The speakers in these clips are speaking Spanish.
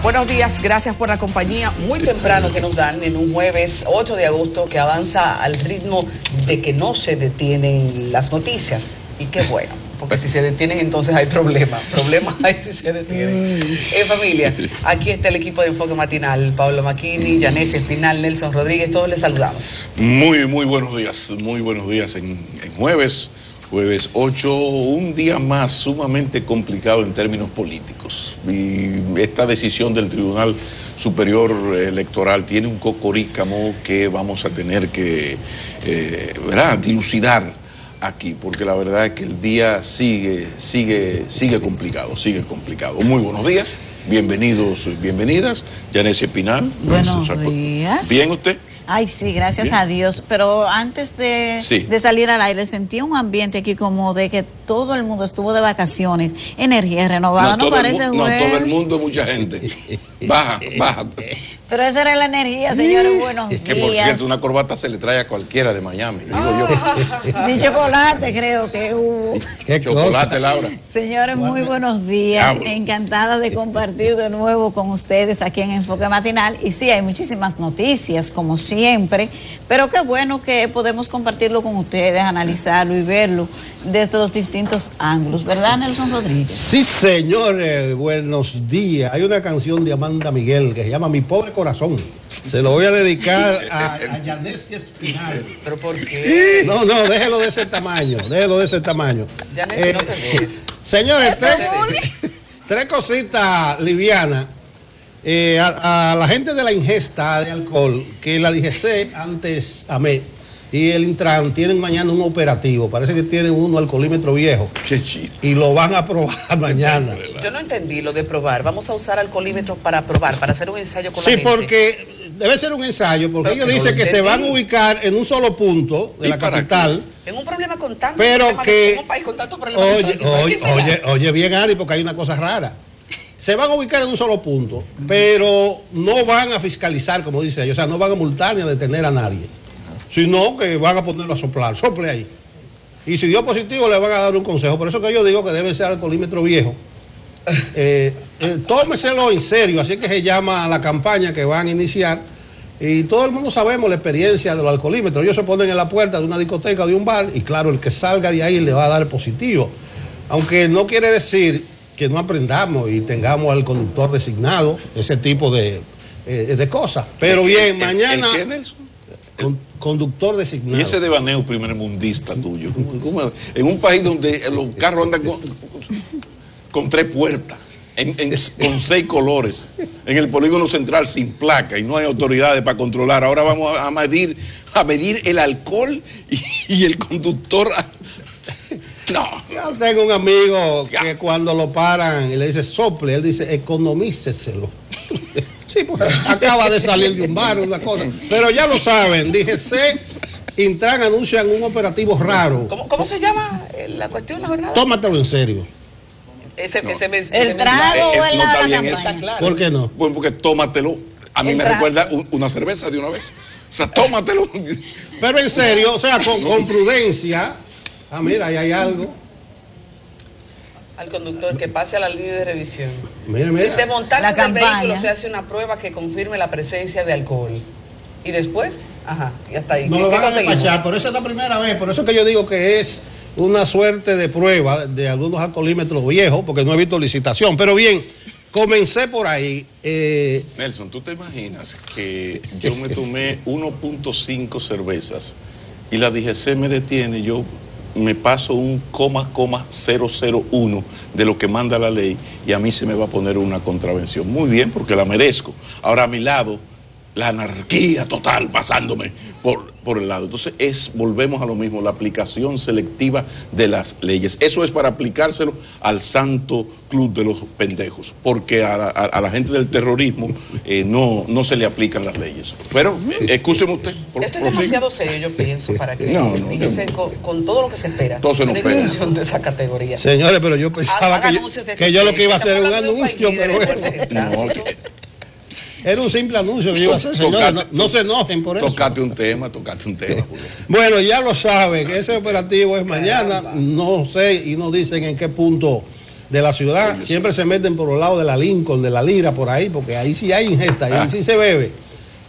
Buenos días, gracias por la compañía muy temprano que nos dan en un jueves 8 de agosto que avanza al ritmo de que no se detienen las noticias. Y qué bueno, porque si se detienen entonces hay problemas. Problemas hay si se detienen. Familia, aquí está el equipo de Enfoque Matinal. Pablo Macchini, Yanesi Espinal, Nelson Rodríguez, todos les saludamos. Muy buenos días en jueves 8, un día más sumamente complicado en términos políticos. Y esta decisión del Tribunal Superior Electoral tiene un cocorícamo que vamos a tener que dilucidar aquí, porque la verdad es que el día sigue complicado. Muy buenos días, bienvenidas. Yanesi Espinal. Buenos días. ¿Bien usted? Ay, sí, gracias ¿Bien? a Dios. Pero antes de salir al aire, sentí un ambiente aquí como de que todo el mundo estuvo de vacaciones. Energía renovada, ¿no parece, No, todo el mundo, mucha gente. Baja. Pero esa era la energía, señores, buenos días. Que por cierto, una corbata se le trae a cualquiera de Miami, digo yo. Ni chocolate creo que hubo. ¿Qué chocolate, cosa? Laura? Señores, muy buenos días. Encantada de compartir de nuevo con ustedes aquí en Enfoque Matinal. Y sí, hay muchísimas noticias, como siempre, pero qué bueno que podemos compartirlo con ustedes, analizarlo y verlo desde los distintos ángulos, ¿verdad, Nelson Rodríguez? Sí, señores, buenos días. Hay una canción de Amanda Miguel que se llama Mi Pobre Corazón. Se lo voy a dedicar a Yanesi Espinal. ¿Pero por qué? No, déjelo de ese tamaño. Yanesi, no te ves. Señores, tres cositas livianas. A la gente de la ingesta de alcohol, que la DGC antes AME y el Intran tienen mañana un operativo. Parece que tienen uno alcoholímetro viejo. Qué chiste. Y lo van a probar mañana. Yo no entendí lo de probar. Vamos a usar alcoholímetros para probar, para hacer un ensayo con la gente. Sí, porque debe ser un ensayo, porque ellos dicen que se van a ubicar en un solo punto de la capital. En un problema con tanto pero que en un país con tantos problemas. Oye bien, Ari, porque hay una cosa rara. Se van a ubicar en un solo punto, pero no van a fiscalizar, como dice ellos. O sea, no van a multar ni a detener a nadie, sino que van a ponerlo a soplar. Sople ahí. Y si dio positivo, le van a dar un consejo. Por eso que yo digo que debe ser alcoholímetro viejo. Tómeselo en serio. Así que se llama la campaña que van a iniciar. Y todo el mundo sabemos la experiencia de los alcoholímetros. Ellos se ponen en la puerta de una discoteca o de un bar y claro, el que salga de ahí le va a dar positivo. Aunque no quiere decir que no aprendamos y tengamos al conductor designado, ese tipo de cosas. Pero bien, mañana... ¿El qué, Nelson? Conductor designado. Y ese devaneo primermundista tuyo, ¿cómo? En un país donde los carros andan con 3 puertas, con 6 colores, en el polígono central sin placa y no hay autoridades para controlar. Ahora vamos a medir el alcohol y el conductor. No. Yo tengo un amigo que cuando lo paran y le dice sople, él dice economíceselo. Sí, pues acaba de salir de un bar, una cosa. Pero ya lo saben, DGC, Intran anuncian un operativo raro. ¿Cómo se llama la cuestión, la verdad? Tómatelo en serio. El trago o el está bien eso. Claro. ¿Por qué no? Bueno, porque tómatelo. A mí me recuerda una cerveza de una vez. O sea, tómatelo. Pero en serio, o sea, con prudencia. Ah, mira, ahí hay algo. Al conductor que pase a la línea de revisión. Mira. Sin desmontarse del vehículo se hace una prueba que confirme la presencia de alcohol. Y después, y hasta ahí. No lo van a despachar, por eso es la primera vez. Por eso que yo digo que es una suerte de prueba de algunos alcoholímetros viejos, porque no he visto licitación. Pero bien, comencé por ahí. Nelson, ¿tú te imaginas que yo me tomé 1.5 cervezas y la DGC me detiene, yo me paso un 001 de lo que manda la ley y a mí se me va a poner una contravención? Muy bien, porque la merezco. Ahora a mi lado, la anarquía total pasándome por el lado. Entonces volvemos a lo mismo, la aplicación selectiva de las leyes. Eso es para aplicárselo al santo club de los pendejos, porque a la gente del terrorismo no se le aplican las leyes. Pero, excúseme usted. Esto es demasiado serio, yo pienso, para que con todo lo que se espera. Todo se nos espera. De esa categoría. Señores, pero yo pensaba que yo lo que iba a hacer era un anuncio, pero bueno. Era un simple anuncio que yo iba a hacer, señores. No se enojen por eso. Tocate un tema. Bueno, ya lo saben, que ese operativo es mañana. No sé y no dicen en qué punto de la ciudad, siempre se meten por los lados de la Lincoln, de la Lira, por ahí, porque ahí sí hay ingesta, ahí sí se bebe.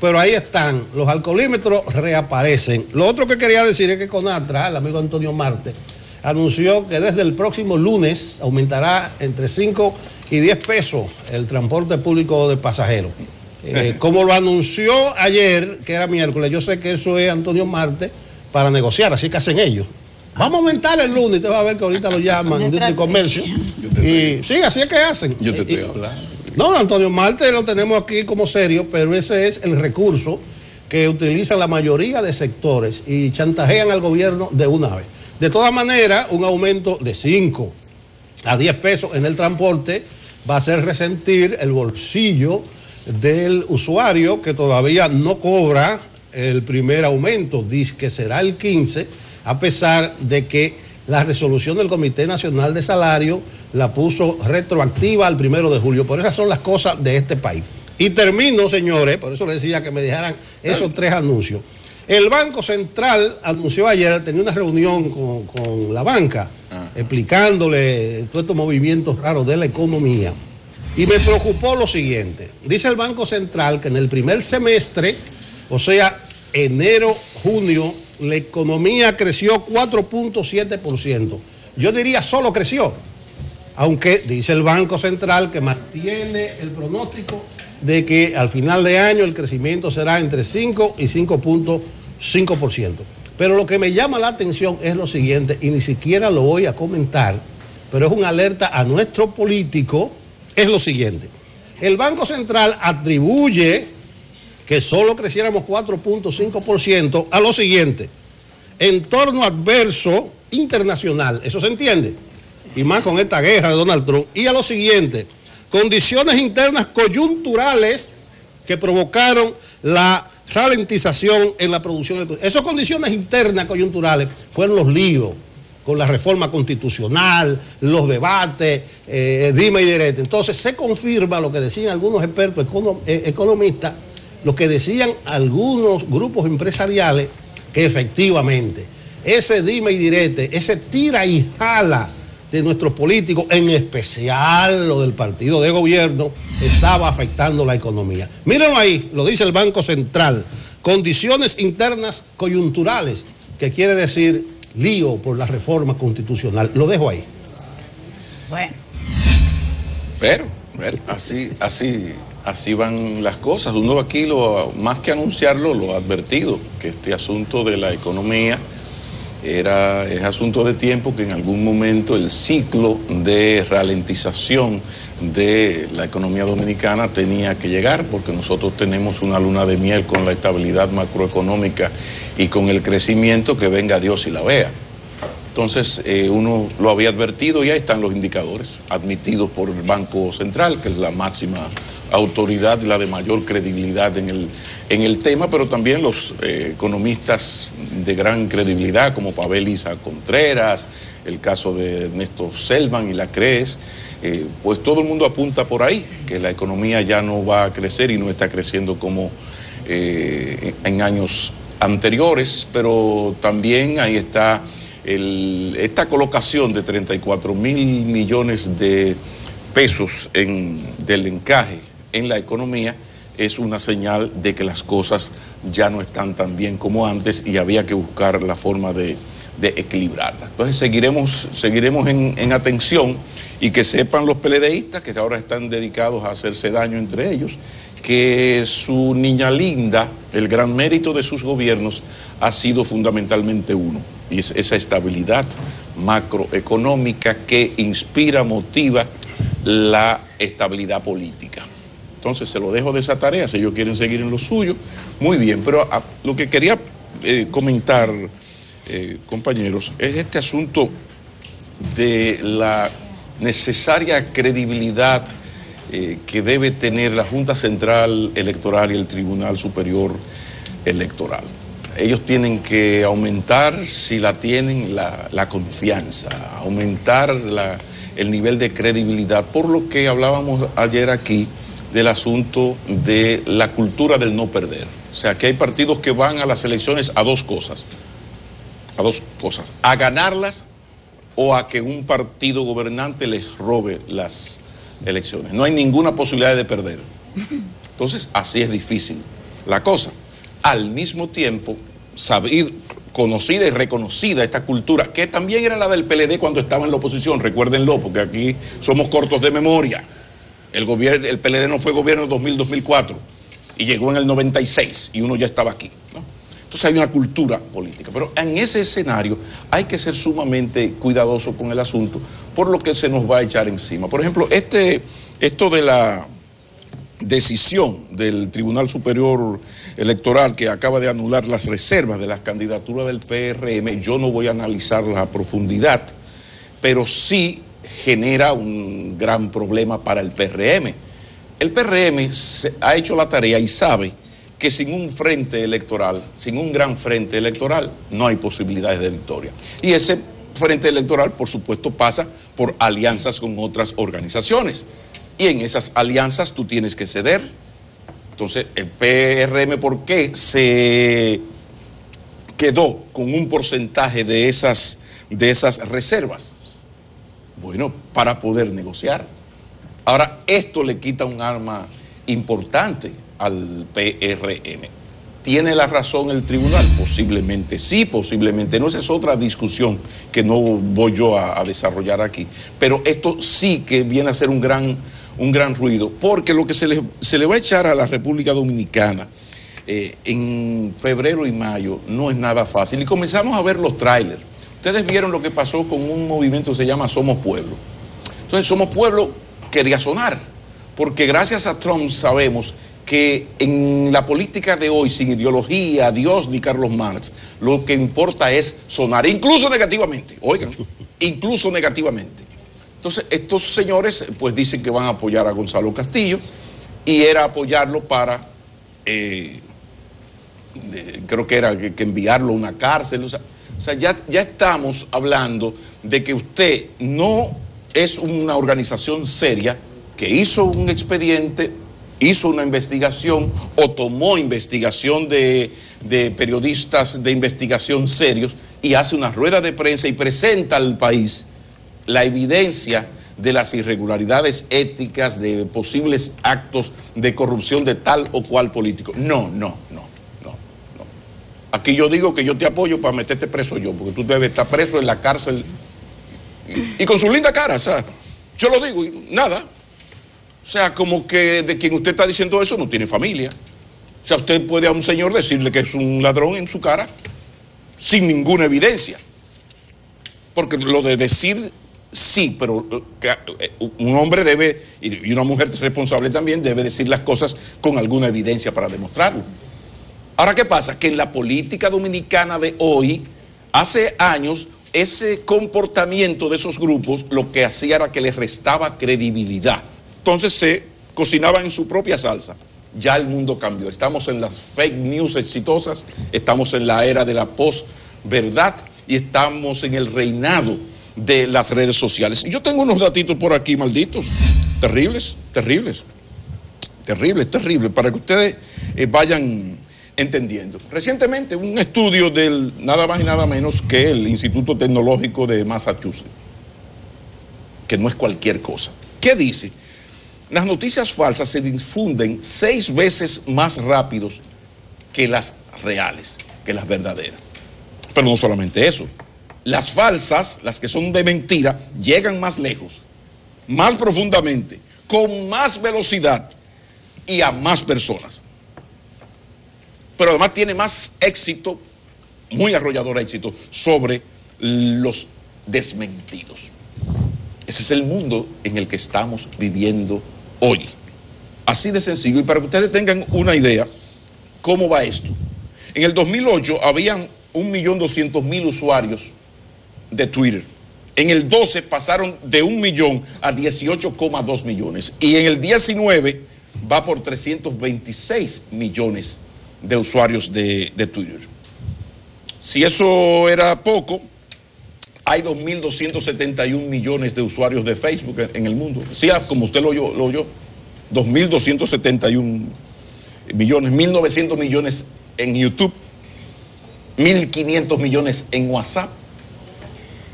Pero ahí están, los alcoholímetros reaparecen. Lo otro que quería decir es que Conatra, el amigo Antonio Marte, anunció que desde el próximo lunes aumentará entre 5 y 10 pesos el transporte público de pasajeros. Como lo anunció ayer, que era miércoles, yo sé que eso es Antonio Marte para negociar, así que hacen ellos. Vamos a aumentar el lunes, usted va a ver que ahorita lo llaman Industria y Comercio. Y sí, así es que hacen. Yo te estoy hablando. No, Antonio Marte lo tenemos aquí como serio, pero ese es el recurso que utilizan la mayoría de sectores y chantajean al gobierno de una vez. De todas maneras, un aumento de 5 a 10 pesos en el transporte va a hacer resentir el bolsillo del usuario que todavía no cobra el primer aumento, dice que será el 15, a pesar de que la resolución del Comité Nacional de Salario la puso retroactiva al 1 de julio. Por esas son las cosas de este país. Y termino, señores, por eso les decía que me dejaran esos 3 anuncios. El Banco Central anunció ayer, tenía una reunión con la banca, explicándole todos estos movimientos raros de la economía. Y me preocupó lo siguiente. Dice el Banco Central que en el primer semestre, o sea, enero, junio, la economía creció 4.7%. Yo diría solo creció. Aunque dice el Banco Central que mantiene el pronóstico de que al final de año el crecimiento será entre 5 y 5.5%. Pero lo que me llama la atención es lo siguiente, y ni siquiera lo voy a comentar, pero es una alerta a nuestro político, es lo siguiente. El Banco Central atribuye que solo creciéramos 4.5% a lo siguiente: entorno adverso internacional, ¿eso se entiende? Y más con esta guerra de Donald Trump. Y a lo siguiente, condiciones internas coyunturales que provocaron la ralentización en la producción. Esas condiciones internas coyunturales fueron los líos con la reforma constitucional, los debates, dime y direte. Entonces se confirma lo que decían algunos expertos economistas, lo que decían algunos grupos empresariales, que efectivamente ese dime y direte, ese tira y jala de nuestros políticos, en especial lo del partido de gobierno, estaba afectando la economía. Mírenlo ahí, lo dice el Banco Central, condiciones internas coyunturales, que quiere decir lío por la reforma constitucional. Lo dejo ahí. Bueno. Pero así van las cosas. Uno aquí, más que anunciarlo, lo ha advertido, que este asunto de la economía es asunto de tiempo, que en algún momento el ciclo de ralentización de la economía dominicana tenía que llegar, porque nosotros tenemos una luna de miel con la estabilidad macroeconómica y con el crecimiento, que venga Dios y la vea. Entonces, uno lo había advertido y ahí están los indicadores admitidos por el Banco Central, que es la máxima autoridad, la de mayor credibilidad en el tema, pero también los economistas de gran credibilidad, como Pavel Isa Contreras, el caso de Ernesto Selman y la CREES, pues todo el mundo apunta por ahí, que la economía ya no va a crecer y no está creciendo como en años anteriores, pero también ahí está esta colocación de 34 mil millones de pesos del encaje en la economía, es una señal de que las cosas ya no están tan bien como antes y había que buscar la forma de equilibrarlas. Entonces seguiremos en atención, y que sepan los PLDistas, que ahora están dedicados a hacerse daño entre ellos, que su niña linda, el gran mérito de sus gobiernos ha sido fundamentalmente uno, y es esa estabilidad macroeconómica que inspira, motiva la estabilidad política. Entonces se lo dejo de esa tarea, si ellos quieren seguir en lo suyo, muy bien. Pero lo que quería comentar, compañeros, es este asunto de la necesaria credibilidad que debe tener la Junta Central Electoral y el Tribunal Superior Electoral. Ellos tienen que aumentar, si la tienen, la confianza, aumentar el nivel de credibilidad, por lo que hablábamos ayer aquí del asunto de la cultura del no perder. O sea, que hay partidos que van a las elecciones a dos cosas, a ganarlas o a que un partido gobernante les robe las elecciones. No hay ninguna posibilidad de perder. Entonces, así es difícil la cosa. Al mismo tiempo, conocida y reconocida esta cultura, que también era la del PLD cuando estaba en la oposición, recuérdenlo, porque aquí somos cortos de memoria. El PLD no fue gobierno en 2000-2004 y llegó en el 96 y uno ya estaba aquí, ¿no? Entonces hay una cultura política, pero en ese escenario hay que ser sumamente cuidadoso con el asunto por lo que se nos va a echar encima. Por ejemplo, esto de la decisión del Tribunal Superior Electoral que acaba de anular las reservas de las candidaturas del PRM, yo no voy a analizarlas a profundidad, pero sí genera un gran problema para el PRM. El PRM ha hecho la tarea y sabe que sin un frente electoral, sin un gran frente electoral, no hay posibilidades de victoria. Y ese frente electoral, por supuesto, pasa por alianzas con otras organizaciones. Y en esas alianzas tú tienes que ceder. Entonces, el PRM, ¿por qué se quedó con un porcentaje de esas reservas? Bueno, para poder negociar. Ahora, esto le quita un arma importante al PRM. ¿Tiene la razón el tribunal? Posiblemente sí, posiblemente no. Esa es otra discusión que no voy yo a desarrollar aquí. Pero esto sí que viene a ser un gran ruido, porque lo que se le va a echar a la República Dominicana en febrero y mayo no es nada fácil. Y comenzamos a ver los trailers. Ustedes vieron lo que pasó con un movimiento que se llama Somos Pueblo. Entonces, Somos Pueblo quería sonar, porque gracias a Trump sabemos que en la política de hoy, sin ideología, Dios ni Carlos Marx, lo que importa es sonar, incluso negativamente, oigan, incluso negativamente. Entonces, estos señores pues dicen que van a apoyar a Gonzalo Castillo, y era apoyarlo para, creo que era que enviarlo a una cárcel. O sea, ya estamos hablando de que usted no es una organización seria que hizo un expediente, hizo una investigación o tomó investigación de periodistas de investigación serios y hace una rueda de prensa y presenta al país la evidencia de las irregularidades éticas, de posibles actos de corrupción de tal o cual político. No. Aquí yo digo que yo te apoyo para meterte preso yo, porque tú debes estar preso en la cárcel y con su linda cara, o sea, yo lo digo y nada. O sea, como que de quien usted está diciendo eso no tiene familia. O sea, usted puede a un señor decirle que es un ladrón en su cara sin ninguna evidencia. Porque lo de decir sí, pero un hombre debe, y una mujer responsable también, debe decir las cosas con alguna evidencia para demostrarlo. Ahora, ¿qué pasa? Que en la política dominicana de hoy, hace años, ese comportamiento de esos grupos lo que hacía era que les restaba credibilidad. Entonces se cocinaban en su propia salsa. Ya el mundo cambió. Estamos en las fake news exitosas, estamos en la era de la posverdad y estamos en el reinado de las redes sociales. Y yo tengo unos datitos por aquí, malditos, terribles, para que ustedes vayan entendiendo. Recientemente un estudio del nada más y nada menos que el Instituto Tecnológico de Massachusetts, que no es cualquier cosa. ¿Qué dice? Las noticias falsas se difunden 6 veces más rápidos que las reales, que las verdaderas. Pero no solamente eso. Las falsas, las que son de mentira, llegan más lejos, más profundamente, con más velocidad y a más personas. Pero además tiene más éxito, muy arrollador éxito, sobre los desmentidos. Ese es el mundo en el que estamos viviendo hoy. Así de sencillo. Y para que ustedes tengan una idea, ¿cómo va esto? En el 2008 habían 1.200.000 usuarios de Twitter. En el 12 pasaron de 1 millón a 18,2 millones. Y en el 19 va por 326 millones de usuarios de Twitter. Si eso era poco, hay 2.271 millones de usuarios de Facebook en el mundo. Sí, como usted lo oyó, 2.271 millones, 1.900 millones en YouTube, 1.500 millones en WhatsApp.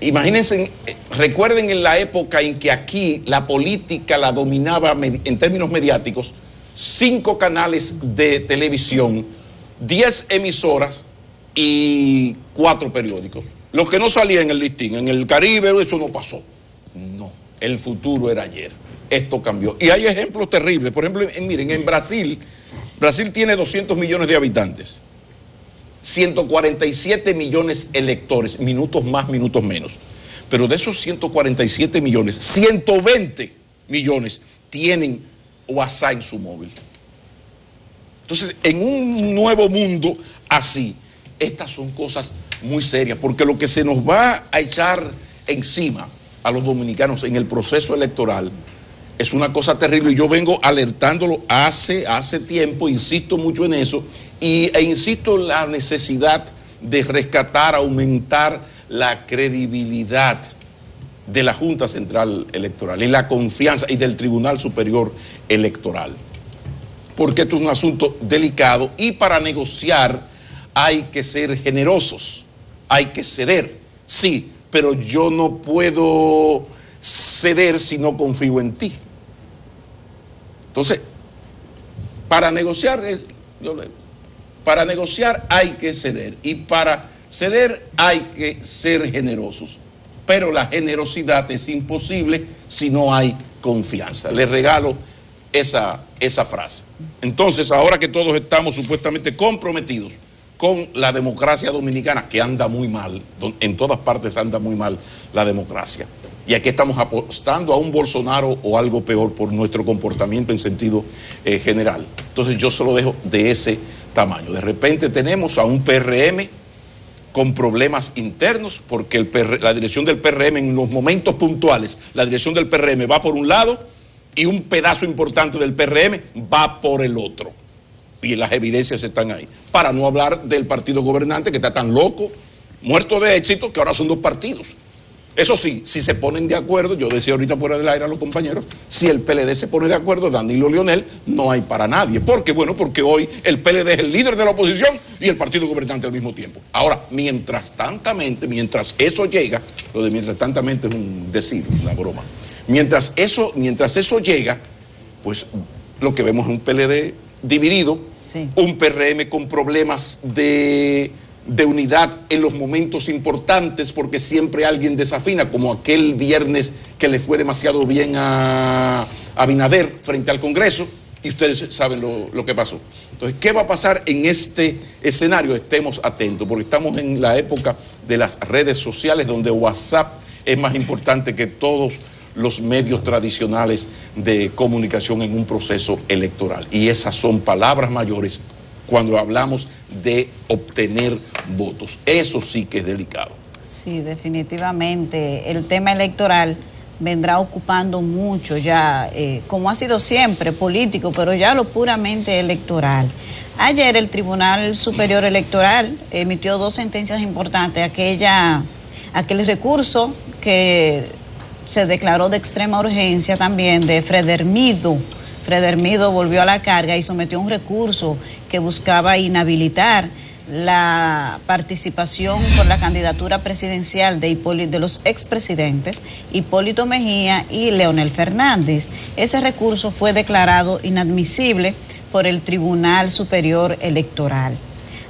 Imagínense, recuerden en la época en que aquí la política la dominaba en términos mediáticos 5 canales de televisión, 10 emisoras y 4 periódicos. Lo que no salía en el listín, en el Caribe, eso no pasó. No, el futuro era ayer. Esto cambió. Y hay ejemplos terribles. Por ejemplo, miren, en Brasil tiene 200 millones de habitantes. 147 millones electores, minutos más, minutos menos. Pero de esos 147 millones, 120 millones tienen WhatsApp en su móvil. Entonces, en un nuevo mundo así, estas son cosas muy serias, porque lo que se nos va a echar encima a los dominicanos en el proceso electoral es una cosa terrible, y yo vengo alertándolo hace tiempo, insisto mucho en eso, e insisto en la necesidad de rescatar, aumentar la credibilidad de la Junta Central Electoral y la confianza y del Tribunal Superior Electoral. Porque esto es un asunto delicado y para negociar hay que ser generosos, hay que ceder, sí, pero yo no puedo ceder si no confío en ti. Entonces, para negociar hay que ceder, y para ceder hay que ser generosos, pero la generosidad es imposible si no hay confianza. Les regalo esa frase. Entonces, ahora que todos estamos supuestamente comprometidos con la democracia dominicana, que anda muy mal, en todas partes anda muy mal la democracia, y aquí estamos apostando a un Bolsonaro o algo peor por nuestro comportamiento en sentido general. Entonces yo se lo dejo de ese tamaño. De repente tenemos a un PRM con problemas internos, porque la dirección del PRM en los momentos puntuales, la dirección del PRM va por un lado y un pedazo importante del PRM va por el otro. Y las evidencias están ahí. Para no hablar del partido gobernante, que está tan loco, muerto de éxito, que ahora son 2 partidos. Eso sí, si se ponen de acuerdo, yo decía ahorita fuera del aire a los compañeros, si el PLD se pone de acuerdo, Danilo Leonel, no hay para nadie. ¿Por qué? Bueno, porque hoy el PLD es el líder de la oposición y el partido gobernante al mismo tiempo. Ahora, mientras eso llega, lo de mientras tantamente es un decir, una broma. Mientras eso llega, pues lo que vemos es un PLD dividido, sí, un PRM con problemas de unidad en los momentos importantes, porque siempre alguien desafina, como aquel viernes que le fue demasiado bien a Abinader frente al Congreso, y ustedes saben lo que pasó. Entonces, ¿qué va a pasar en este escenario? Estemos atentos, porque estamos en la época de las redes sociales, donde WhatsApp es más importante que todos los medios tradicionales de comunicación en un proceso electoral. Y esas son palabras mayores cuando hablamos de obtener votos. Eso sí que es delicado. Sí, definitivamente. El tema electoral vendrá ocupando mucho ya, como ha sido siempre, político, pero ya lo puramente electoral. Ayer el Tribunal Superior Electoral emitió 2 sentencias importantes. Aquel recurso que se declaró de extrema urgencia también de Fredermido. Fredermido volvió a la carga y sometió un recurso que buscaba inhabilitar la participación por la candidatura presidencial de los expresidentes Hipólito Mejía y Leonel Fernández. Ese recurso fue declarado inadmisible por el Tribunal Superior Electoral.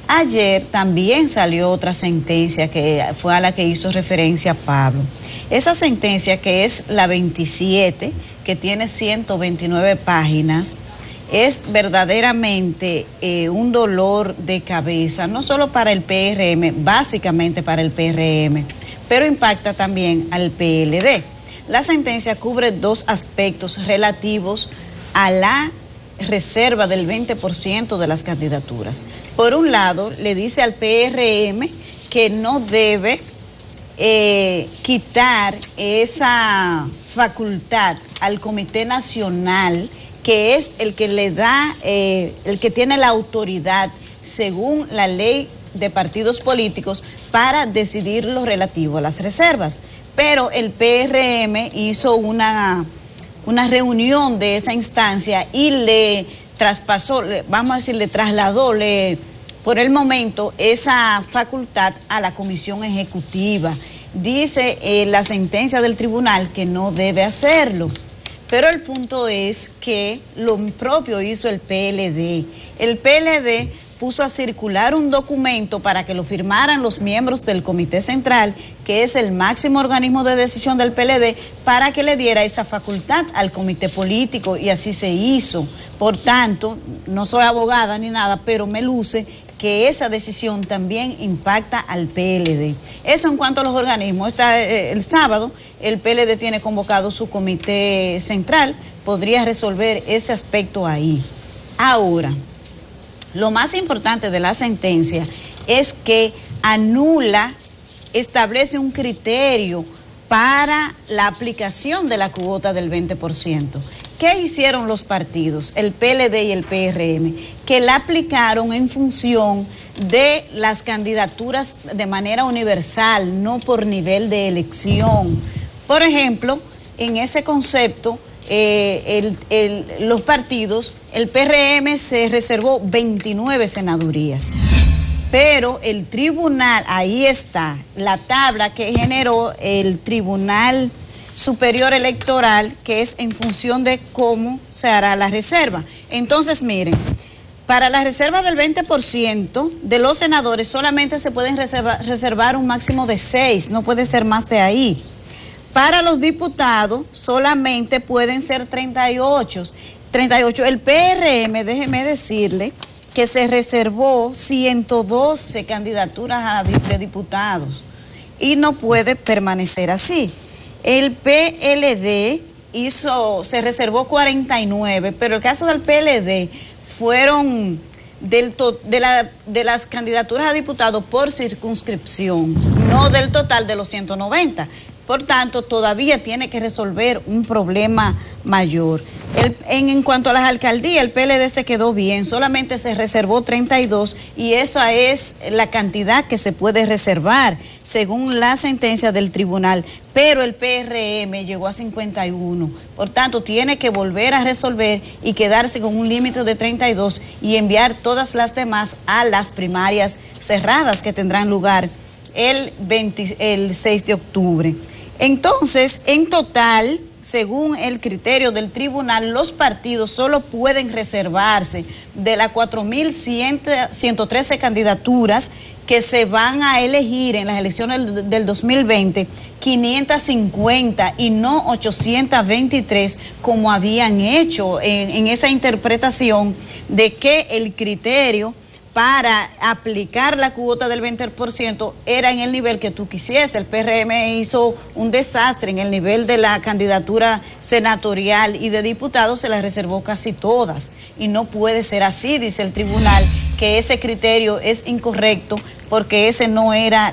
Ayer también salió otra sentencia que fue a la que hizo referencia Pablo. Esa sentencia, que es la 27, que tiene 129 páginas, es verdaderamente un dolor de cabeza, no solo para el PRM, básicamente para el PRM, pero impacta también al PLD. La sentencia cubre 2 aspectos relativos a la reserva del 20% de las candidaturas. Por un lado, le dice al PRM que no debe quitar esa facultad al Comité Nacional, que es el que le da, el que tiene la autoridad, según la ley de partidos políticos, para decidir lo relativo a las reservas. Pero el PRM hizo una reunión de esa instancia y le traspasó, vamos a decir, le trasladó por el momento esa facultad a la Comisión Ejecutiva. dice la sentencia del tribunal que no debe hacerlo. Pero el punto es que lo propio hizo el PLD. El PLD puso a circular un documento para que lo firmaran los miembros del Comité Central, que es el máximo organismo de decisión del PLD, para que le diera esa facultad al comité político, y así se hizo. Por tanto, no soy abogada ni nada, pero me luce que esa decisión también impacta al PLD. Eso en cuanto a los organismos. El sábado el PLD tiene convocado su comité central, podría resolver ese aspecto ahí. Ahora, lo más importante de la sentencia es que anula, establece un criterio para la aplicación de la cuota del 20%. ¿Qué hicieron los partidos, el PLD y el PRM? Que la aplicaron en función de las candidaturas de manera universal, no por nivel de elección. Por ejemplo, en ese concepto, los partidos, el PRM se reservó 29 senadurías, pero el tribunal, ahí está la tabla que generó el Tribunal Superior Electoral, que es en función de cómo se hará la reserva. Entonces, miren, para la reserva del 20% de los senadores solamente se pueden reservar un máximo de 6, no puede ser más de ahí. Para los diputados solamente pueden ser 38. El PRM, déjeme decirle, que se reservó 112 candidaturas de diputados y no puede permanecer así. El PLD se reservó 49, pero el caso del PLD fueron de las candidaturas a diputados por circunscripción, no del total de los 190. Por tanto, todavía tiene que resolver un problema mayor. En cuanto a las alcaldías, el PLD se quedó bien, solamente se reservó 32 y esa es la cantidad que se puede reservar según la sentencia del tribunal, pero el PRM llegó a 51, por tanto tiene que volver a resolver y quedarse con un límite de 32 y enviar todas las demás a las primarias cerradas que tendrán lugar el 6 de octubre. Entonces, en total, según el criterio del tribunal, los partidos solo pueden reservarse de las 4.113 candidaturas que se van a elegir en las elecciones del 2020, 550 y no 823 como habían hecho en esa interpretación de que el criterio para aplicar la cuota del 20% era en el nivel que tú quisieras. El PRM hizo un desastre en el nivel de la candidatura senatorial y de diputados, se las reservó casi todas. Y no puede ser así, dice el tribunal, que ese criterio es incorrecto porque esa no era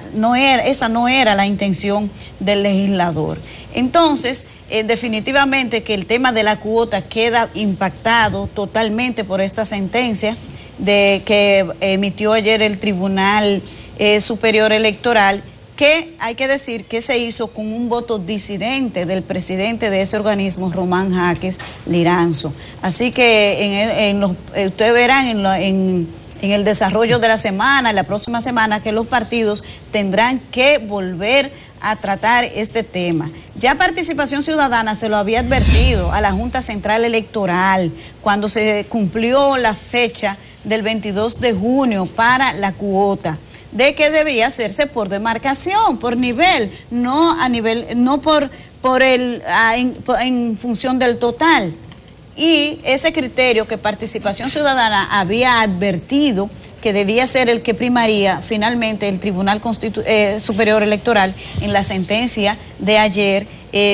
la intención del legislador. Entonces, definitivamente que el tema de la cuota queda impactado totalmente por esta sentencia que emitió ayer el Tribunal Superior Electoral, que hay que decir que se hizo con un voto disidente del presidente de ese organismo, Román Jaques Liranzo. Así que ustedes verán en el desarrollo de la semana, en la próxima semana, que los partidos tendrán que volver a tratar este tema. Ya Participación Ciudadana se lo había advertido a la Junta Central Electoral cuando se cumplió la fecha del 22 de junio para la cuota, de que debía hacerse por demarcación, por nivel, no en función del total. Y ese criterio que Participación Ciudadana había advertido que debía ser el que primaría, finalmente el Tribunal Superior Electoral en la sentencia de ayer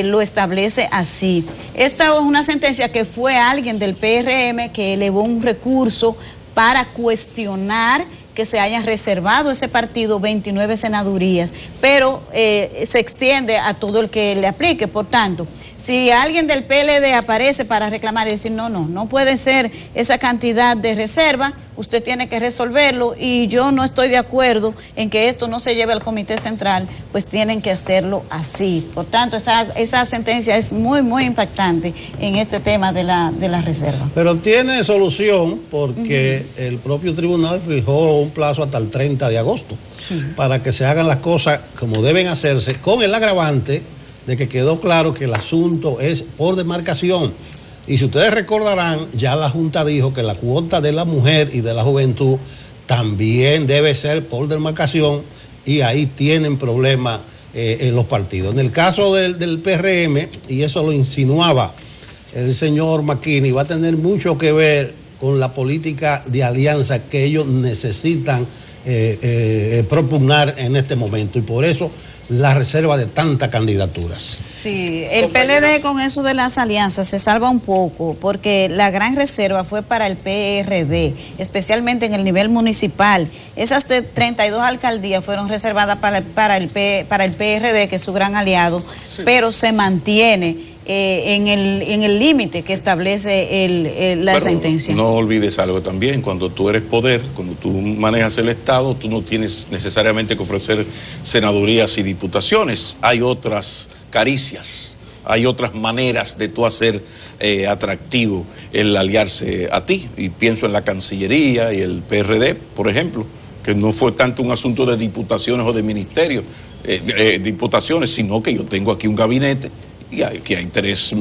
lo establece así. Esta es una sentencia que fue alguien del PRM que elevó un recurso para cuestionar que se hayan reservado ese partido 29 senadurías, pero se extiende a todo el que le aplique. Por tanto, Si alguien del PLD aparece para reclamar y decir, no puede ser esa cantidad de reserva, usted tiene que resolverlo y yo no estoy de acuerdo en que esto no se lleve al Comité Central, pues tienen que hacerlo así. Por tanto, esa sentencia es muy, muy impactante en este tema de la reserva. Pero tiene solución porque el propio tribunal fijó un plazo hasta el 30 de agosto para que se hagan las cosas como deben hacerse, con el agravante de que quedó claro que el asunto es por demarcación. Y si ustedes recordarán, ya la Junta dijo que la cuota de la mujer y de la juventud también debe ser por demarcación, y ahí tienen problemas en los partidos. En el caso del PRM, y eso lo insinuaba el señor McKinney, va a tener mucho que ver con la política de alianza que ellos necesitan propugnar en este momento, y por eso la reserva de tantas candidaturas. Sí, el PLD con eso de las alianzas se salva un poco, porque la gran reserva fue para el PRD, especialmente en el nivel municipal. Esas 32 alcaldías fueron reservadas para el PRD, que es su gran aliado, pero se mantiene en el límite que establece la sentencia. No olvides algo también: cuando tú eres poder, cuando tú manejas el Estado, tú no tienes necesariamente que ofrecer senadurías y diputaciones. Hay otras caricias, hay otras maneras de tú hacer atractivo el aliarse a ti. Y pienso en la Cancillería y el PRD, por ejemplo, que no fue tanto un asunto de diputaciones o de ministerios, diputaciones, sino que yo tengo aquí un gabinete y aquí hay tres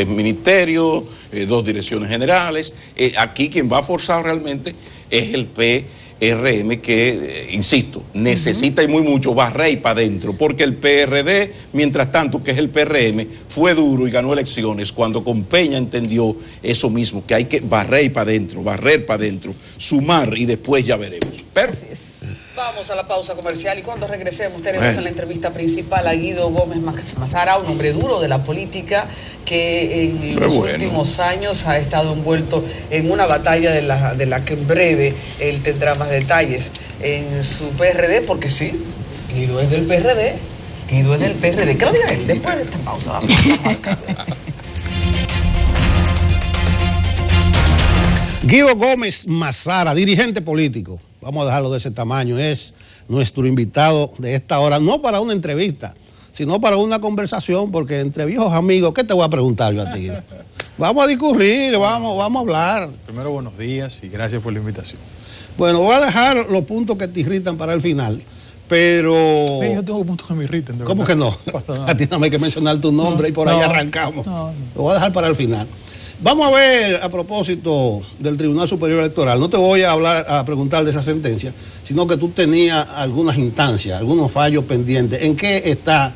ministerios, 2 direcciones generales. Aquí quien va a forzar realmente es el PRM, que, insisto, necesita y muy mucho barrer para adentro, porque el PRD, mientras tanto, que es el PRM, fue duro y ganó elecciones cuando con Peña entendió eso mismo, que hay que barrer para adentro, sumar, y después ya veremos. Pero vamos a la pausa comercial, y cuando regresemos tenemos en la entrevista principal a Guido Gómez Mazara, un hombre duro de la política que en los últimos años ha estado envuelto en una batalla de la que en breve él tendrá más detalles en su PRD, porque sí, Guido es del PRD. Que lo diga él después de esta pausa. Vamos Guido Gómez Mazara, dirigente político, vamos a dejarlo de ese tamaño, es nuestro invitado de esta hora, no para una entrevista, sino para una conversación, porque entre viejos amigos, ¿qué te voy a preguntar yo a ti? Vamos a discurrir, vamos a hablar. Primero, buenos días y gracias por la invitación. Bueno, voy a dejar los puntos que te irritan para el final, pero... Yo tengo puntos que me irritan. ¿Cómo que no? A ti no hay que mencionar tu nombre y por ahí arrancamos. Lo voy a dejar para el final. Vamos a ver, a propósito del Tribunal Superior Electoral, no te voy a preguntar de esa sentencia, sino que tú tenías algunas instancias, algunos fallos pendientes. ¿En qué están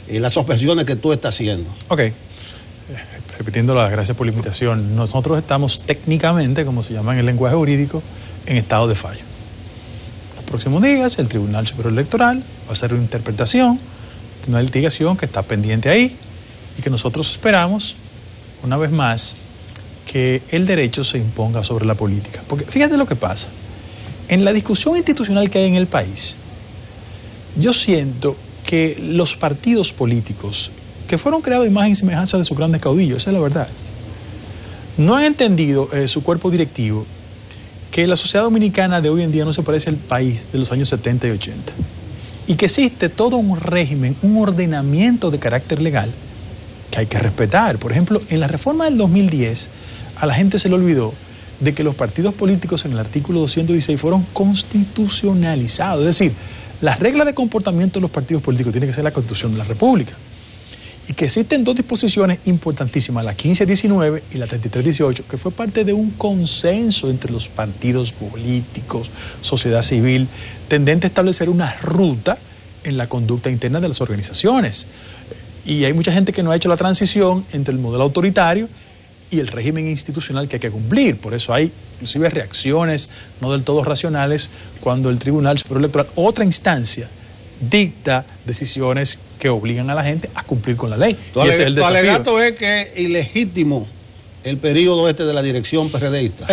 las objeciones que tú estás haciendo? Ok, repitiendo las gracias por la invitación, nosotros estamos técnicamente, como se llama en el lenguaje jurídico, en estado de fallo. Los próximos días el Tribunal Superior Electoral va a hacer una interpretación de una litigación que está pendiente ahí y que nosotros esperamos, una vez más, que el derecho se imponga sobre la política. Porque fíjate lo que pasa. En la discusión institucional que hay en el país, yo siento que los partidos políticos, que fueron creados a imagen y semejanza de sus grandes caudillos, esa es la verdad, no han entendido su cuerpo directivo, que la sociedad dominicana de hoy en día no se parece al país de los años 70 y 80. Y que existe todo un régimen, un ordenamiento de carácter legal que hay que respetar. Por ejemplo, en la reforma del 2010, a la gente se le olvidó de que los partidos políticos en el artículo 216 fueron constitucionalizados. Es decir, las reglas de comportamiento de los partidos políticos tienen que ser la Constitución de la República. Y que existen 2 disposiciones importantísimas, la 1519 y la 3318, que fue parte de un consenso entre los partidos políticos, sociedad civil, tendente a establecer una ruta en la conducta interna de las organizaciones. Y hay mucha gente que no ha hecho la transición entre el modelo autoritario y el régimen institucional que hay que cumplir. Por eso hay inclusive reacciones no del todo racionales cuando el Tribunal Superior Electoral, otra instancia, dicta decisiones que obligan a la gente a cumplir con la ley. Tu alegato es que es ilegítimo el periodo de la dirección PRDista.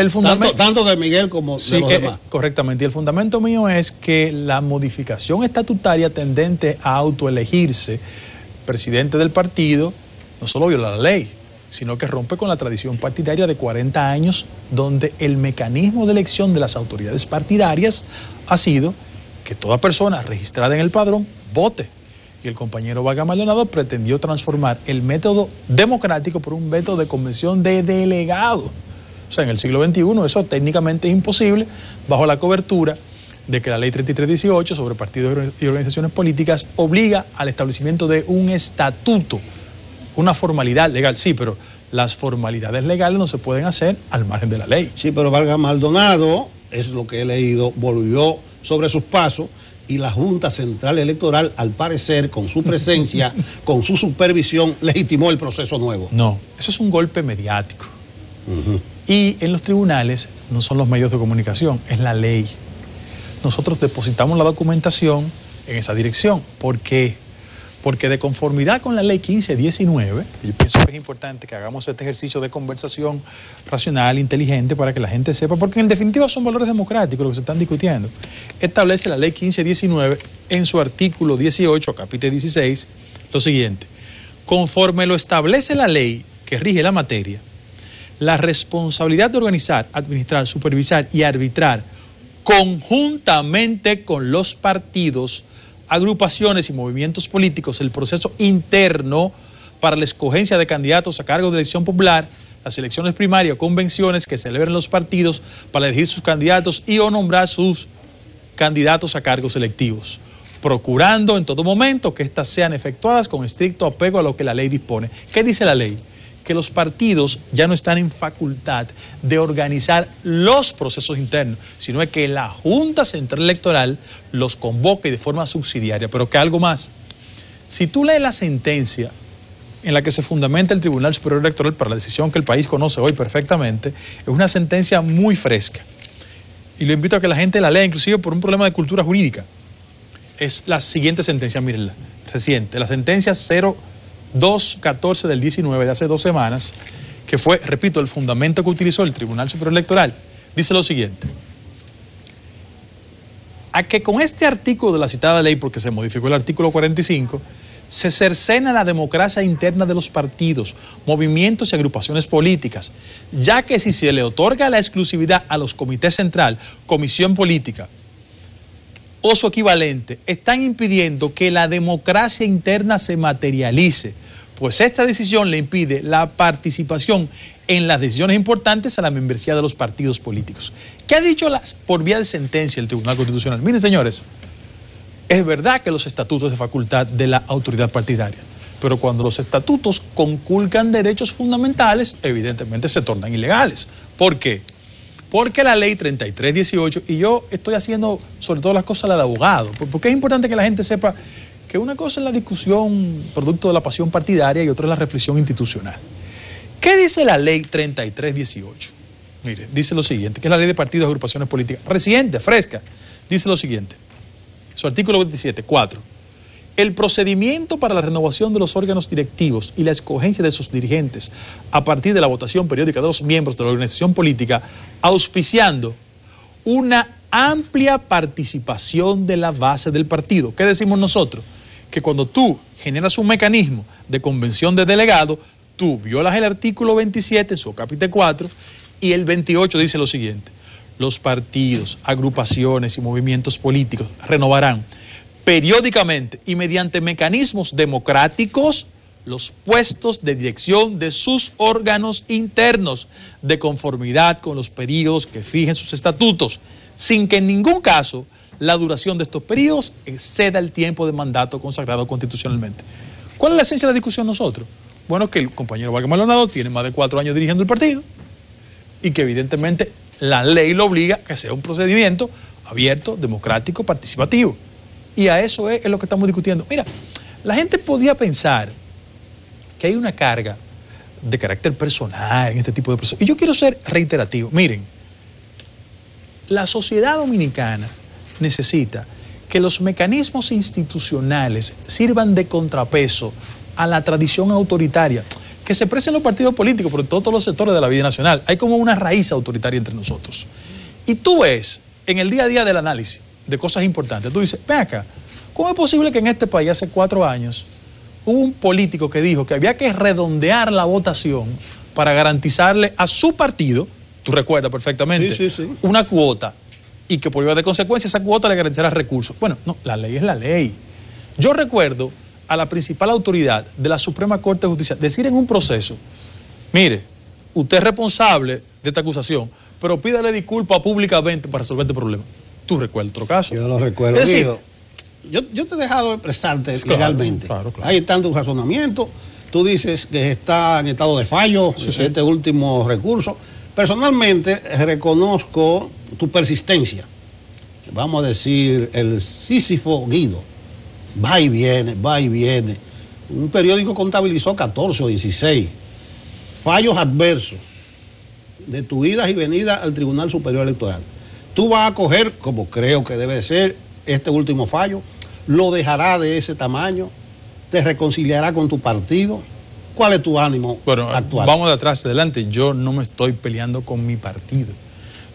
Tanto de Miguel como de los demás. Correctamente. Y el fundamento mío es que la modificación estatutaria tendente a autoelegirse presidente del partido no solo viola la ley, sino que rompe con la tradición partidaria de 40 años, donde el mecanismo de elección de las autoridades partidarias ha sido que toda persona registrada en el padrón vote. Y el compañero Vargas Maldonado pretendió transformar el método democrático por un método de convención de delegados. O sea, en el siglo XXI eso técnicamente es imposible bajo la cobertura de que la ley 3318 sobre partidos y organizaciones políticas obliga al establecimiento de un estatuto, una formalidad legal. Sí, pero las formalidades legales no se pueden hacer al margen de la ley. Sí, pero Vargas Maldonado, es lo que he leído, volvió sobre sus pasos y la Junta Central Electoral, al parecer, con su presencia, con su supervisión, legitimó el proceso nuevo. No, eso es un golpe mediático. Y en los tribunales no son los medios de comunicación, es la ley. Nosotros depositamos la documentación en esa dirección. ¿Por qué? Porque de conformidad con la ley 1519, yo pienso que es importante que hagamos este ejercicio de conversación racional, inteligente, para que la gente sepa, porque en definitiva son valores democráticos los que se están discutiendo. Establece la ley 1519 en su artículo 18, capítulo 16, lo siguiente: conforme lo establece la ley que rige la materia, la responsabilidad de organizar, administrar, supervisar y arbitrar conjuntamente con los partidos, agrupaciones y movimientos políticos el proceso interno para la escogencia de candidatos a cargo de elección popular, las elecciones primarias o convenciones que celebren los partidos para elegir sus candidatos y o nombrar sus candidatos a cargos electivos, procurando en todo momento que éstas sean efectuadas con estricto apego a lo que la ley dispone. ¿Qué dice la ley? Que los partidos ya no están en facultad de organizar los procesos internos, sino es que la Junta Central Electoral los convoque de forma subsidiaria. Pero que algo más, si tú lees la sentencia en la que se fundamenta el Tribunal Superior Electoral para la decisión que el país conoce hoy perfectamente, es una sentencia muy fresca. Y lo invito a que la gente la lea, inclusive por un problema de cultura jurídica. Es la siguiente sentencia, mírenla, reciente, la sentencia 0214 del 19, de hace 2 semanas, que fue, repito, el fundamento que utilizó el Tribunal Superior Electoral. Dice lo siguiente: a que con este artículo de la citada ley, porque se modificó el artículo 45, se cercena la democracia interna de los partidos, movimientos y agrupaciones políticas, ya que si se le otorga la exclusividad a los comités central, comisión política o su equivalente, están impidiendo que la democracia interna se materialice, pues esta decisión le impide la participación en las decisiones importantes a la membresía de los partidos políticos. ¿Qué ha dicho por vía de sentencia el Tribunal Constitucional? Miren, señores, es verdad que los estatutos de facultad de la autoridad partidaria, pero cuando los estatutos conculcan derechos fundamentales, evidentemente se tornan ilegales. ¿Por qué? Porque la ley 3318, y yo estoy haciendo sobre todo las cosas la de abogado, porque es importante que la gente sepa que una cosa es la discusión producto de la pasión partidaria y otra es la reflexión institucional. ¿Qué dice la ley 3318? Mire, dice lo siguiente, que es la ley de partidos y agrupaciones políticas, reciente, fresca. Dice lo siguiente, su artículo 27, 4. El procedimiento para la renovación de los órganos directivos y la escogencia de sus dirigentes a partir de la votación periódica de los miembros de la organización política, auspiciando una amplia participación de la base del partido. ¿Qué decimos nosotros? Que cuando tú generas un mecanismo de convención de delegados, tú violas el artículo 27, su capítulo 4, y el 28 dice lo siguiente: los partidos, agrupaciones y movimientos políticos renovarán periódicamente y mediante mecanismos democráticos los puestos de dirección de sus órganos internos de conformidad con los periodos que fijen sus estatutos, sin que en ningún caso la duración de estos periodos exceda el tiempo de mandato consagrado constitucionalmente. ¿Cuál es la esencia de la discusión nosotros? Bueno, que el compañero Vargas Maldonado tiene más de 4 años dirigiendo el partido y que evidentemente la ley lo obliga a que sea un procedimiento abierto, democrático, participativo. Y a eso es lo que estamos discutiendo. Mira, la gente podía pensar que hay una carga de carácter personal en este tipo de procesos. Y yo quiero ser reiterativo. Miren, la sociedad dominicana necesita que los mecanismos institucionales sirvan de contrapeso a la tradición autoritaria que se expresa en los partidos políticos, pero en todos los sectores de la vida nacional. Hay como una raíz autoritaria entre nosotros. Y tú ves, en el día a día del análisis de cosas importantes, tú dices, ven acá, ¿cómo es posible que en este país hace 4 años hubo un político que dijo que había que redondear la votación para garantizarle a su partido, tú recuerdas perfectamente, una cuota, y que por vía de consecuencia esa cuota le garantizara recursos. Bueno, no, la ley es la ley. Yo recuerdo a la principal autoridad de la Suprema Corte de Justicia decir en un proceso, mire, usted es responsable de esta acusación, pero pídale disculpas públicamente para resolver este problema. ¿Tú recuerdas otro caso? Yo lo recuerdo. Es decir, yo te he dejado expresarte legalmente. Claro. Ahí está tu razonamiento. Tú dices que está en estado de fallo este último recurso. Personalmente reconozco tu persistencia. Vamos a decir, el Sísifo Guido. Va y viene, va y viene. Un periódico contabilizó 14 o 16 fallos adversos de tu ida y venida al Tribunal Superior Electoral. Tú vas a coger, como creo que debe ser, este último fallo, lo dejará de ese tamaño, te reconciliará con tu partido. ¿Cuál es tu ánimo actual? Vamos de atrás adelante. Yo no me estoy peleando con mi partido.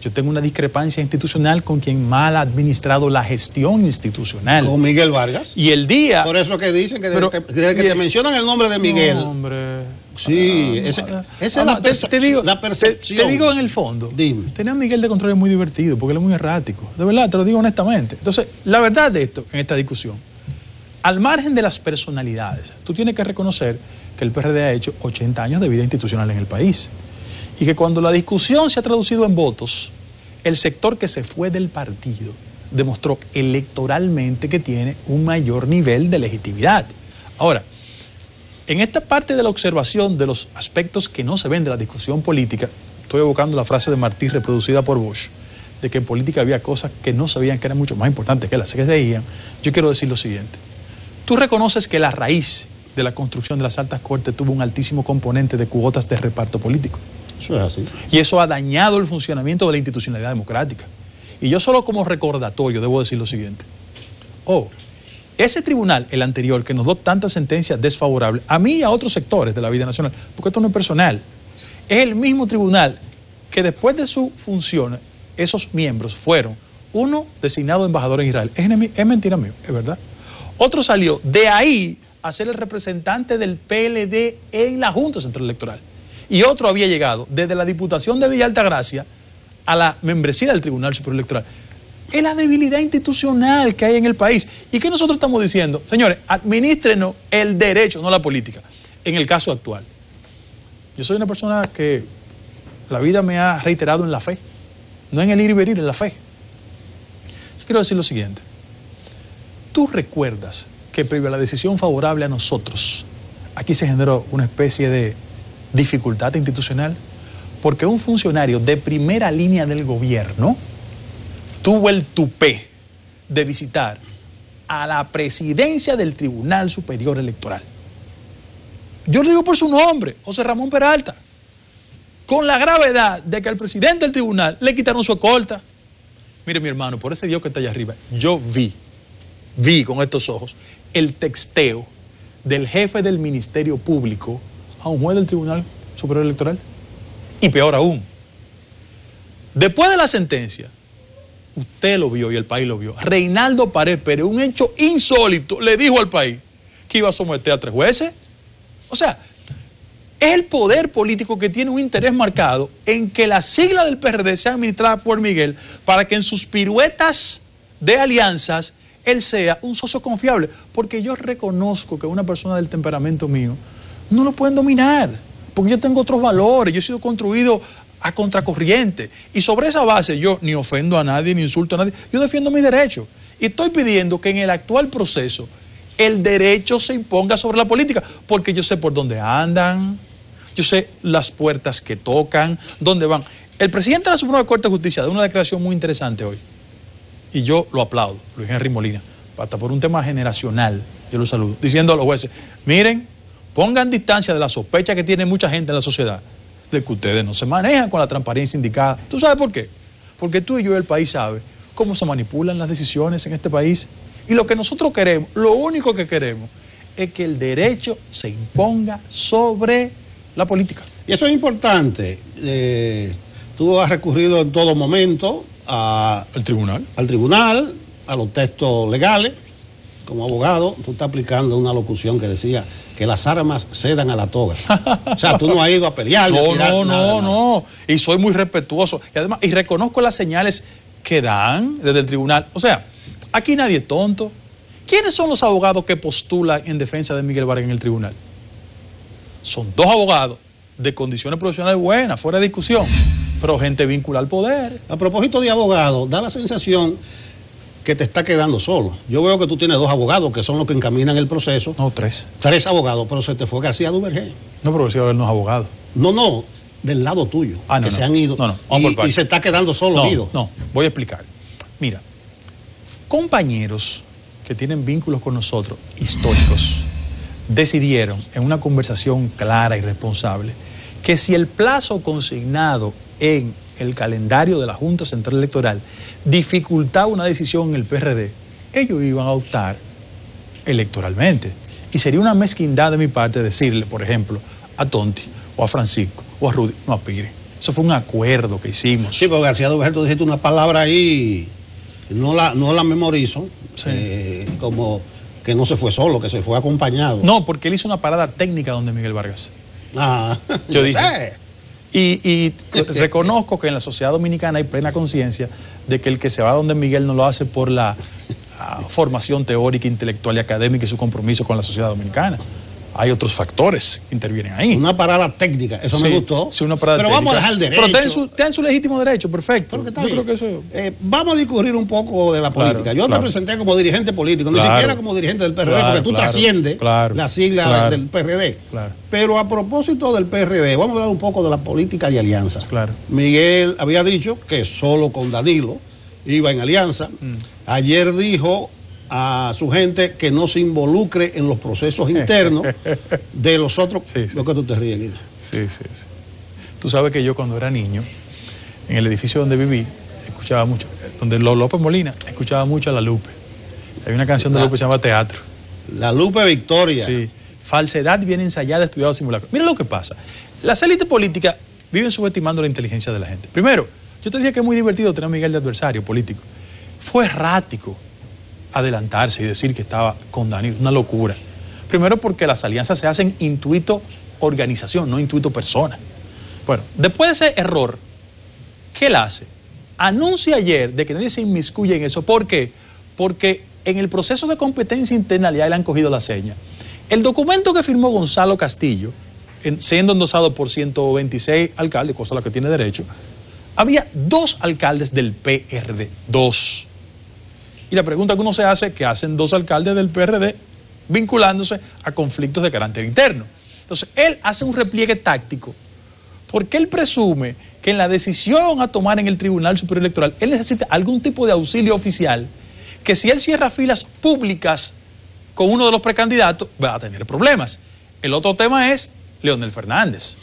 Yo tengo una discrepancia institucional con quien mal ha administrado la gestión institucional. Con Miguel Vargas. Y el día... Por eso que dicen que desde que te mencionan el nombre de Miguel... No, hombre... Sí, esa es la percepción. Te digo en el fondo. Dime. Tener a Miguel de control es muy divertido porque él es muy errático. De verdad, te lo digo honestamente. Entonces, la verdad de esto, en esta discusión, al margen de las personalidades, tú tienes que reconocer que el PRD ha hecho 80 años de vida institucional en el país. Y que cuando la discusión se ha traducido en votos, el sector que se fue del partido demostró electoralmente que tiene un mayor nivel de legitimidad. Ahora, en esta parte de la observación de los aspectos que no se ven de la discusión política, estoy evocando la frase de Martí reproducida por Bush, de que en política había cosas que no se veían que eran mucho más importantes que las que se veían. Yo quiero decir lo siguiente. Tú reconoces que la raíz de la construcción de las altas cortes tuvo un altísimo componente de cuotas de reparto político. Eso es así. Y eso ha dañado el funcionamiento de la institucionalidad democrática. Y yo solo como recordatorio debo decir lo siguiente. Ese tribunal, el anterior, que nos dio tantas sentencias desfavorables, a mí y a otros sectores de la vida nacional, porque esto no es personal, es el mismo tribunal que después de su función, esos miembros fueron, uno designado embajador en Israel, es mentira mío, es verdad. Otro salió de ahí a ser el representante del PLD en la Junta Central Electoral. Y otro había llegado desde la Diputación de Villa Altagracia a la membresía del Tribunal Superior Electoral. Es la debilidad institucional que hay en el país. ¿Y qué nosotros estamos diciendo? Señores, administrenos el derecho, no la política. En el caso actual, yo soy una persona que la vida me ha reiterado en la fe, no en el ir y venir, en la fe. Yo quiero decir lo siguiente. ¿Tú recuerdas que previo a la decisión favorable a nosotros, aquí se generó una especie de dificultad institucional? Porque un funcionario de primera línea del gobierno tuvo el tupé de visitar a la presidencia del Tribunal Superior Electoral. Yo le digo por su nombre, José Ramón Peralta, con la gravedad de que al presidente del tribunal le quitaron su escolta. Mire, mi hermano, por ese Dios que está allá arriba, yo vi con estos ojos el texteo del jefe del Ministerio Público a un juez del Tribunal Superior Electoral. Y peor aún, después de la sentencia, usted lo vio y el país lo vio, Reinaldo Pared Pérez, un hecho insólito, le dijo al país que iba a someter a 3 jueces. O sea, es el poder político que tiene un interés marcado en que la sigla del PRD sea administrada por Miguel para que en sus piruetas de alianzas él sea un socio confiable. Porque yo reconozco que una persona del temperamento mío no lo pueden dominar, porque yo tengo otros valores, yo he sido construido a contracorriente. Y sobre esa base yo ni ofendo a nadie, ni insulto a nadie. Yo defiendo mis derechos. Y estoy pidiendo que en el actual proceso el derecho se imponga sobre la política. Porque yo sé por dónde andan, yo sé las puertas que tocan, dónde van. El presidente de la Suprema Corte de Justicia da una declaración muy interesante hoy. Y yo lo aplaudo, Luis Henry Molina. Hasta por un tema generacional, yo lo saludo. Diciendo a los jueces, miren, pongan distancia de la sospecha que tiene mucha gente en la sociedad de que ustedes no se manejan con la transparencia indicada. ¿Tú sabes por qué? Porque tú y yo, el país, sabe cómo se manipulan las decisiones en este país. Y lo que nosotros queremos, lo único que queremos, es que el derecho se imponga sobre la política. Y eso es importante. Tú has recurrido en todo momento al tribunal, a los textos legales, como abogado, tú estás aplicando una locución que decía que las armas cedan a la toga. O sea, tú no has ido a pelear. No. Y soy muy respetuoso. Y además, y reconozco las señales que dan desde el tribunal. O sea, aquí nadie es tonto. ¿Quiénes son los abogados que postulan en defensa de Miguel Vargas en el tribunal? Son 2 abogados de condiciones profesionales buenas, fuera de discusión, pero gente vinculada al poder. A propósito de abogados, da la sensación que te está quedando solo. Yo veo que tú tienes 2 abogados que son los que encaminan el proceso. No, 3. 3 abogados, pero se te fue García Duvergé. No, pero García Duvergé no es abogado. No, del lado tuyo, que se han ido. Y se está quedando solo. No, voy a explicar. Mira, compañeros que tienen vínculos con nosotros, históricos, decidieron en una conversación clara y responsable que si el plazo consignado en el calendario de la Junta Central Electoral dificultaba una decisión en el PRD, ellos iban a optar electoralmente. Y sería una mezquindad de mi parte decirle, por ejemplo, a Tonti o a Francisco o a Rudy, no aspiren. Eso fue un acuerdo que hicimos. Sí, pero García Duvergé, tú dijiste una palabra ahí, no la memorizo, sí. Como que no se fue solo, que se fue acompañado. No, porque él hizo una parada técnica donde Miguel Vargas. Yo dije. Y reconozco que en la sociedad dominicana hay plena conciencia de que el que se va donde Miguel no lo hace por la formación teórica, intelectual y académica y su compromiso con la sociedad dominicana. Hay otros factores que intervienen ahí. Una parada técnica, eso sí, me gustó. Sí, una parada pero técnica. Vamos a dejar el derecho. Pero ten su legítimo derecho, perfecto. Yo creo que eso... vamos a discurrir un poco de la política. Yo te presenté como dirigente político, ni siquiera como dirigente del PRD, porque tú trasciendes la sigla del PRD. Pero a propósito del PRD, vamos a hablar un poco de la política de alianzas. Miguel había dicho que solo con Danilo iba en alianza. Ayer dijo a su gente que no se involucre en los procesos internos de los otros. Lo que tú te ríes, Guido. Sí. Tú sabes que yo cuando era niño, en el edificio donde viví, escuchaba mucho, donde López Molina, escuchaba mucho a La Lupe. Hay una canción de Lupe que se llama Teatro. La Lupe Victoria. Sí. Falsedad bien ensayada, estudiado, simulacro. Mira lo que pasa. Las élites políticas viven subestimando la inteligencia de la gente. Primero, yo te dije que es muy divertido tener a Miguel de adversario político. Fue errático adelantarse y decir que estaba con Danilo, una locura. Primero porque las alianzas se hacen intuito organización, no intuito persona. Bueno, después de ese error, ¿qué él hace? Anuncia ayer de que nadie se inmiscuye en eso. ¿Por qué? Porque en el proceso de competencia interna ya le han cogido la seña. El documento que firmó Gonzalo Castillo, siendo endosado por 126 alcaldes, cosa a la que tiene derecho, había 2 alcaldes del PRD, 2. Y la pregunta que uno se hace, ¿qué hacen 2 alcaldes del PRD vinculándose a conflictos de carácter interno? Entonces, él hace un repliegue táctico porque él presume que en la decisión a tomar en el Tribunal Superior Electoral, él necesita algún tipo de auxilio oficial, que si él cierra filas públicas con uno de los precandidatos, va a tener problemas. El otro tema es Leonel Fernández,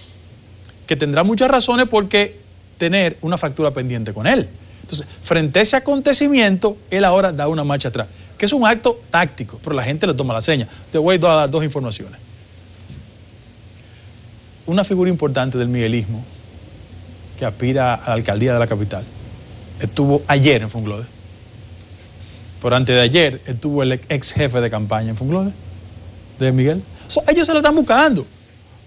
que tendrá muchas razones porque tener una factura pendiente con él. Entonces, frente a ese acontecimiento, él ahora da una marcha atrás, que es un acto táctico, pero la gente le toma la seña. Te voy a dar 2 informaciones. Una figura importante del miguelismo que aspira a la alcaldía de la capital estuvo ayer en Funglode. Por antes de ayer estuvo el ex jefe de campaña en Funglode, de Miguel. Ellos se lo están buscando,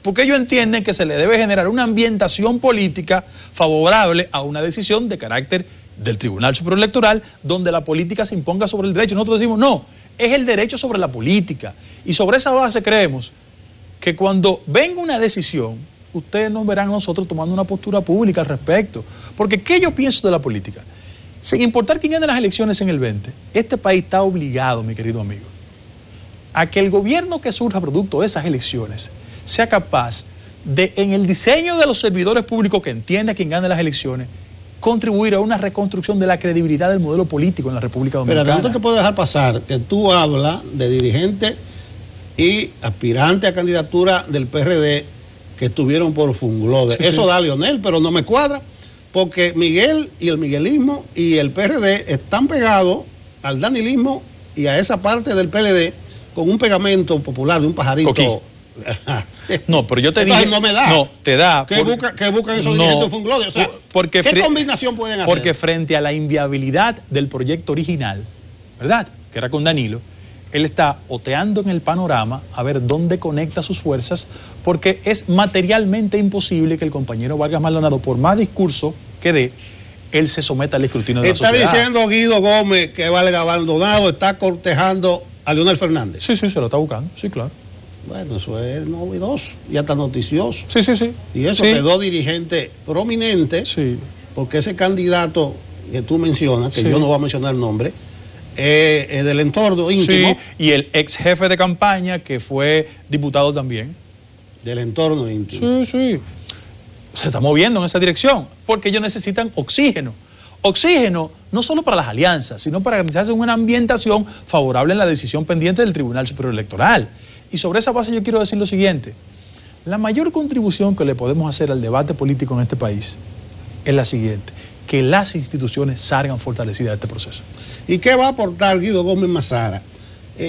porque ellos entienden que se le debe generar una ambientación política favorable a una decisión de carácter del Tribunal Superior Electoral, donde la política se imponga sobre el derecho. Nosotros decimos, no, es el derecho sobre la política. Y sobre esa base creemos que cuando venga una decisión, ustedes nos verán a nosotros tomando una postura pública al respecto. Porque ¿qué yo pienso de la política? Sin importar quién gane las elecciones en el 20, este país está obligado, mi querido amigo, a que el gobierno que surja producto de esas elecciones sea capaz de, en el diseño de los servidores públicos que entiende a quien gane las elecciones, contribuir a una reconstrucción de la credibilidad del modelo político en la República Dominicana. Pero no te puedo dejar pasar que tú hablas de dirigente y aspirante a candidatura del PRD que estuvieron por Funglode. Eso da a Leonel, pero no me cuadra, porque Miguel y el miguelismo y el PRD están pegados al danilismo y a esa parte del PLD con un pegamento popular de un pajarito. No, pero yo te dije... no me da. No, te da. ¿Qué buscan esos dirigentes de Funglode? O sea, ¿qué combinación pueden hacer? Porque frente a la inviabilidad del proyecto original, ¿verdad?, que era con Danilo, Él está oteando en el panorama a ver dónde conecta sus fuerzas, porque es materialmente imposible que el compañero Vargas Maldonado, por más discurso que dé, él se someta al escrutinio de la sociedad. Está diciendo Guido Gómez que Vargas Maldonado está cortejando a Leonel Fernández. Sí, se lo está buscando, sí, claro. Bueno, eso es novedoso y hasta noticioso. Sí. Y eso que dos dirigentes prominentes, porque ese candidato que tú mencionas, que yo no voy a mencionar el nombre, del entorno íntimo. Sí, y el ex jefe de campaña que fue diputado también. Del entorno íntimo. Sí. Se está moviendo en esa dirección, porque ellos necesitan oxígeno. Oxígeno no solo para las alianzas, sino para garantizarse una ambientación favorable en la decisión pendiente del Tribunal Superior Electoral. Y sobre esa base yo quiero decir lo siguiente. La mayor contribución que le podemos hacer al debate político en este país es la siguiente: que las instituciones salgan fortalecidas de este proceso. ¿Y qué va a aportar Guido Gómez Mazara?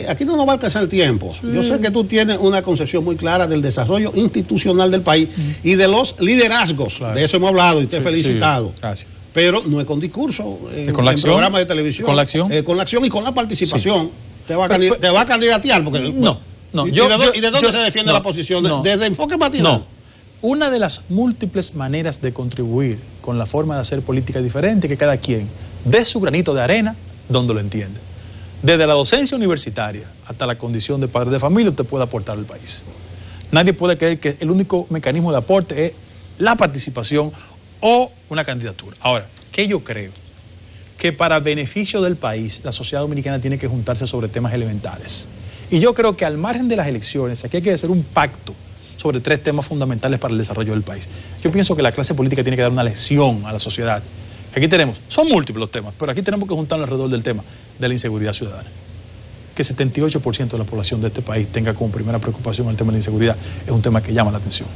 Aquí no nos va a alcanzar el tiempo. Sí. Yo sé que tú tienes una concepción muy clara del desarrollo institucional del país y de los liderazgos. Claro. De eso hemos hablado y te he felicitado. Sí. Gracias. Pero no es con discurso, con la acción, programas de televisión. Con la acción. Con la acción y con la participación. Sí. Te va a candidatear. Porque, no. ¿Y de dónde se defiende la posición? ¿Desde Enfoque Matinal? No. Una de las múltiples maneras de contribuir con la forma de hacer política diferente, que cada quien dé su granito de arena donde lo entiende. Desde la docencia universitaria hasta la condición de padre de familia, usted puede aportar al país. Nadie puede creer que el único mecanismo de aporte es la participación o una candidatura. Ahora, ¿qué yo creo? Que para beneficio del país, la sociedad dominicana tiene que juntarse sobre temas elementales. Y yo creo que al margen de las elecciones, aquí hay que hacer un pacto sobre 3 temas fundamentales para el desarrollo del país. Yo pienso que la clase política tiene que dar una lección a la sociedad. Aquí son múltiples los temas, pero aquí tenemos que juntarnos alrededor del tema de la inseguridad ciudadana. Que 78% de la población de este país tenga como primera preocupación el tema de la inseguridad es un tema que llama la atención.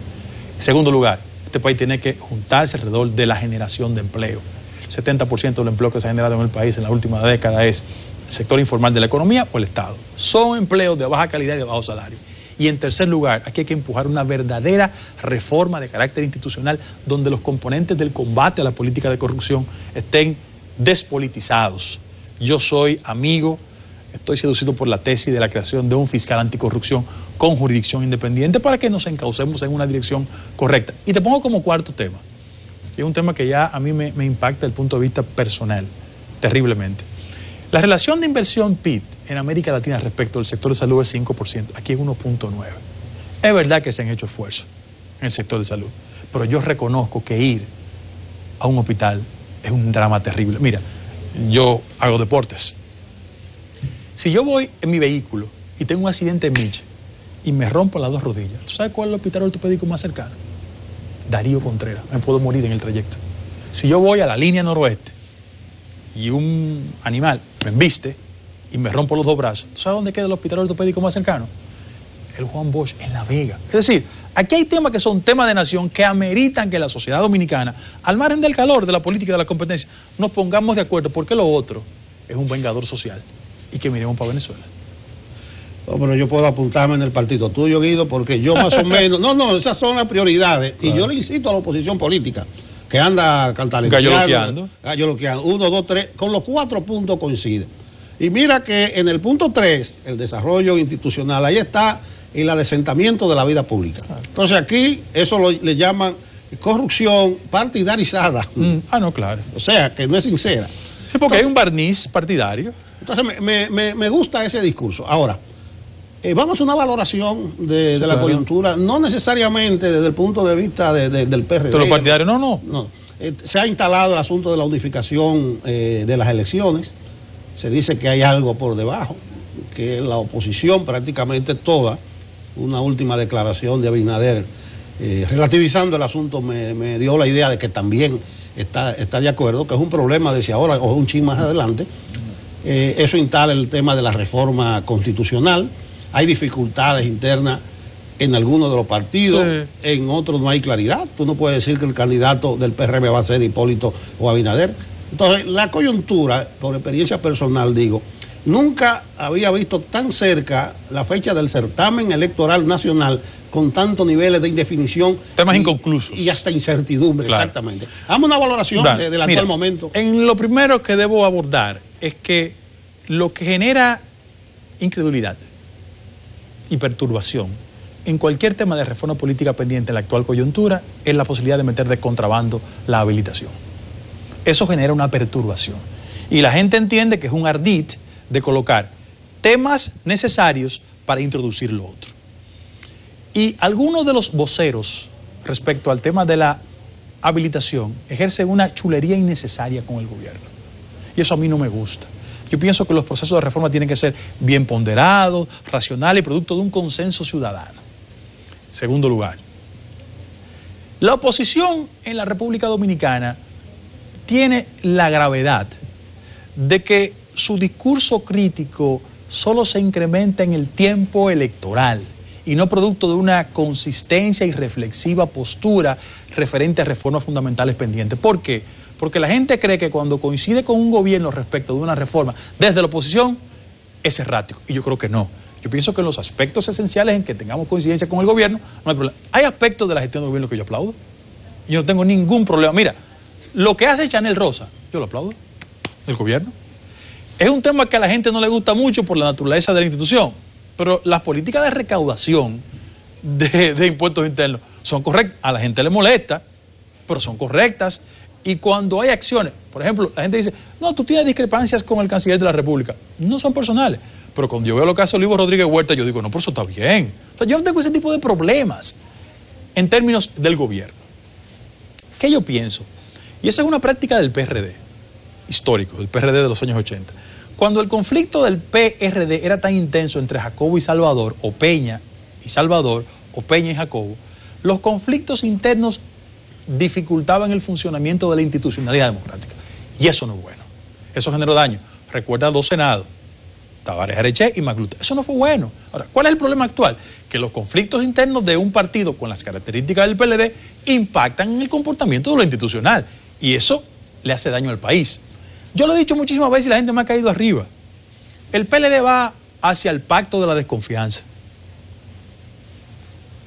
En segundo lugar, este país tiene que juntarse alrededor de la generación de empleo. El 70% del empleo que se ha generado en el país en la última década es el sector informal de la economía o el Estado. Son empleos de baja calidad y de bajo salario. Y en tercer lugar, aquí hay que empujar una verdadera reforma de carácter institucional donde los componentes del combate a la política de corrupción estén despolitizados. Yo soy amigo, estoy seducido por la tesis de la creación de un fiscal anticorrupción con jurisdicción independiente para que nos encaucemos en una dirección correcta. Y te pongo como cuarto tema, que es un tema que ya a mí me impacta desde el punto de vista personal, terriblemente. La relación de inversión PIB en América Latina respecto al sector de salud es 5%, aquí es 1.9%. Es verdad que se han hecho esfuerzos en el sector de salud, pero yo reconozco que ir a un hospital es un drama terrible. Mira, yo hago deportes. Si yo voy en mi vehículo y tengo un accidente en Miche y me rompo las 2 rodillas, ¿tú sabes cuál es el hospital ortopédico más cercano? Darío Contreras, me puedo morir en el trayecto. Si yo voy a la línea noroeste y un animal me embiste y me rompo los 2 brazos, ¿tú sabes dónde queda el hospital ortopédico más cercano? El Juan Bosch, en La Vega. Es decir, aquí hay temas que son temas de nación que ameritan que la sociedad dominicana, al margen del calor de la política y de la competencia, nos pongamos de acuerdo, porque lo otro es un vengador social y que miremos para Venezuela. No, pero yo puedo apuntarme en el partido tuyo, Guido, porque yo más o menos... No, esas son las prioridades. Claro. Y yo le incito a la oposición política que anda galloqueando. 1, 2, 3, con los 4 puntos coinciden. Y mira que en el punto 3, el desarrollo institucional, ahí está el adesentamiento de la vida pública. Claro. Entonces aquí eso le llaman corrupción partidarizada. No, claro. O sea, que no es sincera. Sí, porque hay un barniz partidario. Entonces me gusta ese discurso. Ahora, vamos a una valoración de la coyuntura, no necesariamente desde el punto de vista del PRD. ¿De los partidarios? No. Se ha instalado el asunto de la unificación de las elecciones. Se dice que hay algo por debajo, que la oposición prácticamente toda, una última declaración de Abinader, relativizando el asunto, me dio la idea de que también está de acuerdo, que es un problema desde ahora o un chin más adelante. Eso instala el tema de la reforma constitucional. Hay dificultades internas en algunos de los partidos, sí. En otros no hay claridad. Tú no puedes decir que el candidato del PRM va a ser Hipólito o Abinader. Entonces, la coyuntura, por experiencia personal digo, nunca había visto tan cerca la fecha del certamen electoral nacional con tantos niveles de indefinición. Temas inconclusos. Y hasta incertidumbre, claro. Exactamente. Hagamos una valoración del actual momento. En lo primero que debo abordar es que lo que genera incredulidad y perturbación en cualquier tema de reforma política pendiente en la actual coyuntura es la posibilidad de meter de contrabando la habilitación. Eso genera una perturbación. Y la gente entiende que es un ardid de colocar temas necesarios para introducir lo otro. Y algunos de los voceros respecto al tema de la habilitación ejercen una chulería innecesaria con el gobierno. Y eso a mí no me gusta. Yo pienso que los procesos de reforma tienen que ser bien ponderados, racionales y producto de un consenso ciudadano. Segundo lugar, la oposición en la República Dominicana tiene la gravedad de que su discurso crítico solo se incrementa en el tiempo electoral y no producto de una consistencia y reflexiva postura referente a reformas fundamentales pendientes. ¿Por qué? Porque la gente cree que cuando coincide con un gobierno respecto de una reforma desde la oposición es errático, y yo creo que no. Yo pienso que en los aspectos esenciales en que tengamos coincidencia con el gobierno no hay problema. Hay aspectos de la gestión del gobierno que yo aplaudo. Yo no tengo ningún problema. Mira, lo que hace Chanel Rosa, yo lo aplaudo, del gobierno. Es un tema que a la gente no le gusta mucho por la naturaleza de la institución, pero las políticas de recaudación de impuestos internos son correctas. A la gente le molesta, pero son correctas. Y cuando hay acciones, por ejemplo, la gente dice, no, tú tienes discrepancias con el canciller de la República. No son personales. Pero cuando yo veo lo que hace Olivo Rodríguez Huerta, yo digo, no, pero eso está bien. O sea, yo no tengo ese tipo de problemas en términos del gobierno. ¿Qué yo pienso? Y esa es una práctica del PRD, histórico, del PRD de los años 80. Cuando el conflicto del PRD era tan intenso entre Jacobo y Salvador, o Peña y Salvador, o Peña y Jacobo, los conflictos internos dificultaban el funcionamiento de la institucionalidad democrática. Y eso no es bueno. Eso generó daño. Recuerda 2 senados, Tabaré Areche y Magluta. Eso no fue bueno. Ahora, ¿cuál es el problema actual? Que los conflictos internos de un partido con las características del PLD impactan en el comportamiento de lo institucional. Y eso le hace daño al país. Yo lo he dicho muchísimas veces y la gente me ha caído arriba. El PLD va hacia el pacto de la desconfianza.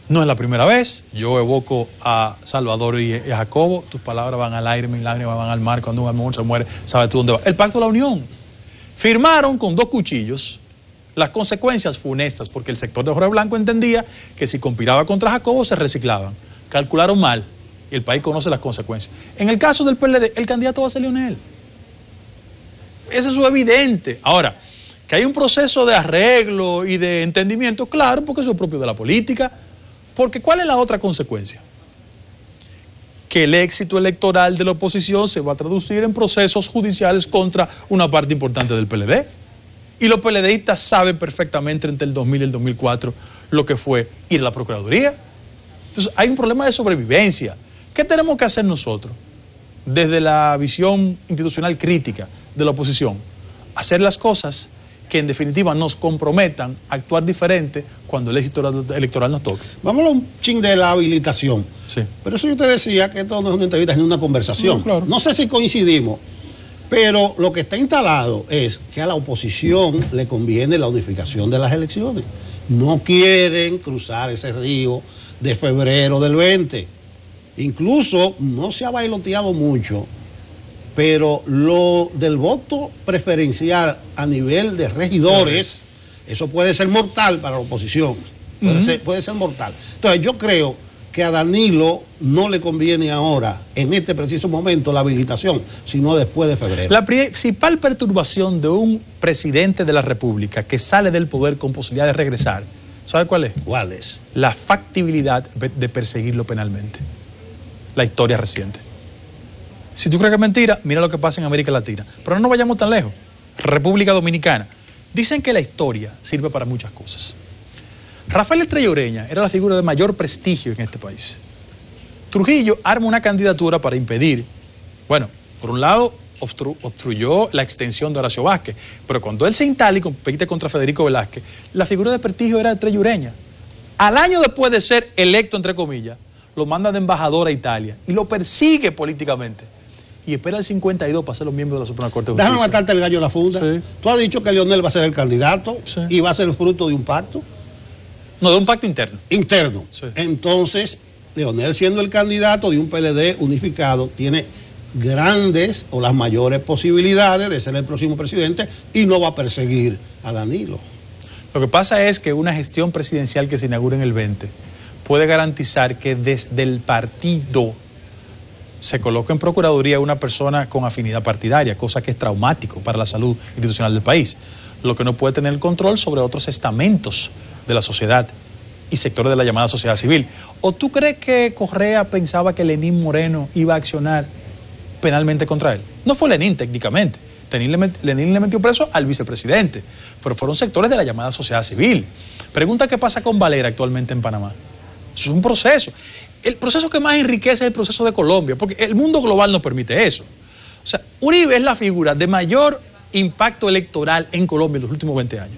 No es la primera vez. Yo evoco a Salvador y a Jacobo. Tus palabras van al aire, mis lágrimas van al mar. Cuando un amor se muere, sabes tú dónde va. El pacto de la unión. Firmaron con 2 cuchillos las consecuencias funestas, porque el sector de Jorge Blanco entendía que si conspiraba contra Jacobo se reciclaban. Calcularon mal y el país conoce las consecuencias. En el caso del PLD, el candidato va a ser Leonel. Eso es evidente. Ahora, que hay un proceso de arreglo y de entendimiento, claro, porque eso es propio de la política. Porque ¿cuál es la otra consecuencia? Que el éxito electoral de la oposición se va a traducir en procesos judiciales contra una parte importante del PLD. Y los PLDistas saben perfectamente entre el 2000 y el 2004 lo que fue ir a la Procuraduría. Entonces hay un problema de sobrevivencia. ¿Qué tenemos que hacer nosotros desde la visión institucional crítica de la oposición? Hacer las cosas que en definitiva nos comprometan a actuar diferente cuando el éxito electoral nos toque. Vamos a un ching de la habilitación. Sí. Pero eso yo te decía que esto no es una entrevista, es una conversación. No, claro. No sé si coincidimos, pero lo que está instalado es que a la oposición le conviene la unificación de las elecciones. No quieren cruzar ese río de febrero del 20. Incluso no se ha bailoteado mucho, pero lo del voto preferencial a nivel de regidores, eso puede ser mortal para la oposición, puede ser mortal. Entonces yo creo que a Danilo no le conviene ahora, en este preciso momento, la habilitación, sino después de febrero. La principal perturbación de un presidente de la República que sale del poder con posibilidad de regresar, ¿sabe cuál es? ¿Cuál es? La factibilidad de perseguirlo penalmente. La historia reciente. Si tú crees que es mentira, mira lo que pasa en América Latina. Pero no nos vayamos tan lejos. República Dominicana. Dicen que la historia sirve para muchas cosas. Rafael Estrella Ureña era la figura de mayor prestigio en este país. Trujillo arma una candidatura para impedir, bueno, por un lado obstruyó la extensión de Horacio Vázquez, pero cuando él se instala y compite contra Federico Velázquez, la figura de prestigio era Estrella Ureña. Al año después de ser electo, entre comillas, lo manda de embajador a Italia y lo persigue políticamente. Y espera el 52 para ser los miembros de la Suprema Corte de Justicia. Déjame matarte el gallo en la funda. Sí. Tú has dicho que Leonel va a ser el candidato, sí, y va a ser el fruto de un pacto. No, de un pacto interno. Interno. Sí. Entonces, Leonel, siendo el candidato de un PLD unificado, tiene grandes o las mayores posibilidades de ser el próximo presidente y no va a perseguir a Danilo. Lo que pasa es que una gestión presidencial que se inaugure en el 20 puede garantizar que desde el partido se coloque en Procuraduría una persona con afinidad partidaria, cosa que es traumático para la salud institucional del país. Lo que no puede tener el control sobre otros estamentos de la sociedad y sectores de la llamada sociedad civil. ¿O tú crees que Correa pensaba que Lenín Moreno iba a accionar penalmente contra él? No fue Lenín técnicamente. Lenín le metió preso al vicepresidente, pero fueron sectores de la llamada sociedad civil. Pregunta qué pasa con Valera actualmente en Panamá. Eso es un proceso. El proceso que más enriquece es el proceso de Colombia, porque el mundo global no permite eso. O sea, Uribe es la figura de mayor impacto electoral en Colombia en los últimos 20 años.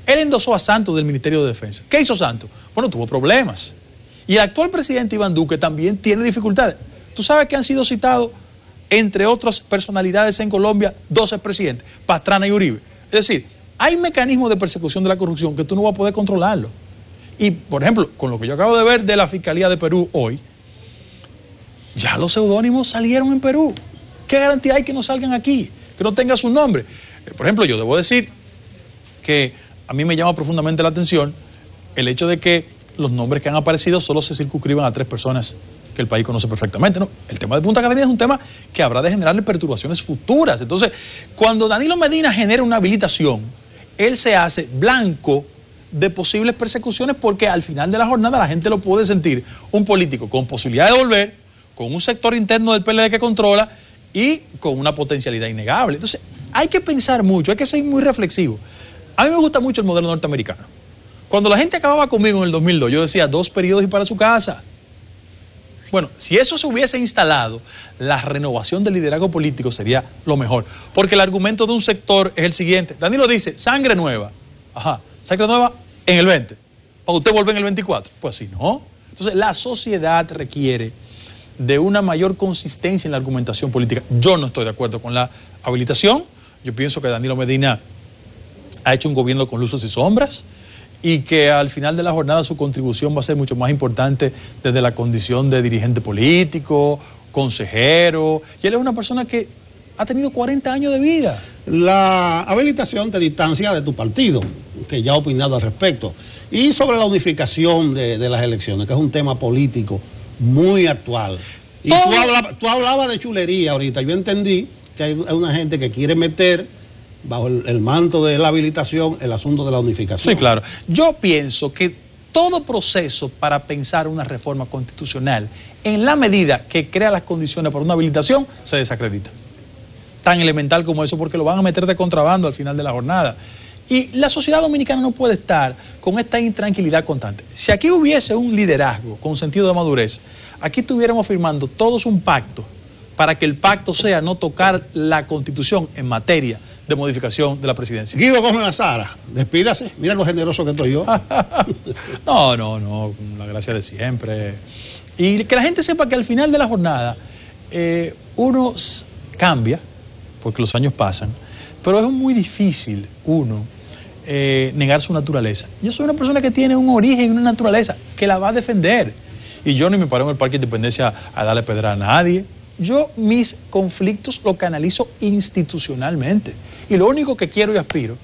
Él endosó a Santos del Ministerio de Defensa. ¿Qué hizo Santos? Bueno, tuvo problemas. Y el actual presidente Iván Duque también tiene dificultades. ¿Tú sabes que han sido citados, entre otras personalidades en Colombia, 12 presidentes, Pastrana y Uribe? Es decir, hay mecanismos de persecución de la corrupción que tú no vas a poder controlarlo. Y, por ejemplo, con lo que yo acabo de ver de la Fiscalía de Perú hoy, ya los seudónimos salieron en Perú. ¿Qué garantía hay que no salgan aquí? Que no tengan su nombre. Por ejemplo, yo debo decir que a mí me llama profundamente la atención el hecho de que los nombres que han aparecido solo se circunscriban a 3 personas que el país conoce perfectamente, ¿no? El tema de Punta Catalina es un tema que habrá de generarle perturbaciones futuras. Entonces, cuando Danilo Medina genera una habilitación, él se hace blanco de posibles persecuciones porque al final de la jornada la gente lo puede sentir un político con posibilidad de volver, con un sector interno del PLD que controla y con una potencialidad innegable. Entonces, hay que pensar mucho, hay que ser muy reflexivo. A mí me gusta mucho el modelo norteamericano. Cuando la gente acababa conmigo en el 2002, yo decía 2 periodos y para su casa. Bueno, si eso se hubiese instalado, la renovación del liderazgo político sería lo mejor. Porque el argumento de un sector es el siguiente. Danilo dice, sangre nueva. Ajá, sangre nueva en el 20. ¿Para usted volver en el 24? Pues así no. Entonces, la sociedad requiere de una mayor consistencia en la argumentación política. Yo no estoy de acuerdo con la habilitación. Yo pienso que Danilo Medina ha hecho un gobierno con luces y sombras y que al final de la jornada su contribución va a ser mucho más importante desde la condición de dirigente político, consejero, y él es una persona que ha tenido 40 años de vida. La habilitación te distancia de tu partido, que ya ha opinado al respecto, y sobre la unificación de las elecciones, que es un tema político muy actual. Y tú hablabas de chulería ahorita. Yo entendí que hay una gente que quiere meter bajo el manto de la habilitación el asunto de la unificación. Sí, claro. Yo pienso que todo proceso para pensar una reforma constitucional, en la medida que crea las condiciones para una habilitación, se desacredita. Tan elemental como eso, porque lo van a meter de contrabando al final de la jornada. Y la sociedad dominicana no puede estar con esta intranquilidad constante. Si aquí hubiese un liderazgo con sentido de madurez, aquí estuviéramos firmando todos un pacto para que el pacto sea no tocar la Constitución en materia de modificación de la presidencia. Guido Gómez Mazara, despídase. Mira lo generoso que estoy yo. No, con la gracia de siempre. Y que la gente sepa que al final de la jornada uno cambia, porque los años pasan, pero es muy difícil uno negar su naturaleza. Yo soy una persona que tiene un origen y una naturaleza que la va a defender. Y yo ni me paro en el Parque de Independencia a darle pedra a nadie. Yo mis conflictos los canalizo institucionalmente. Y lo único que quiero y aspiro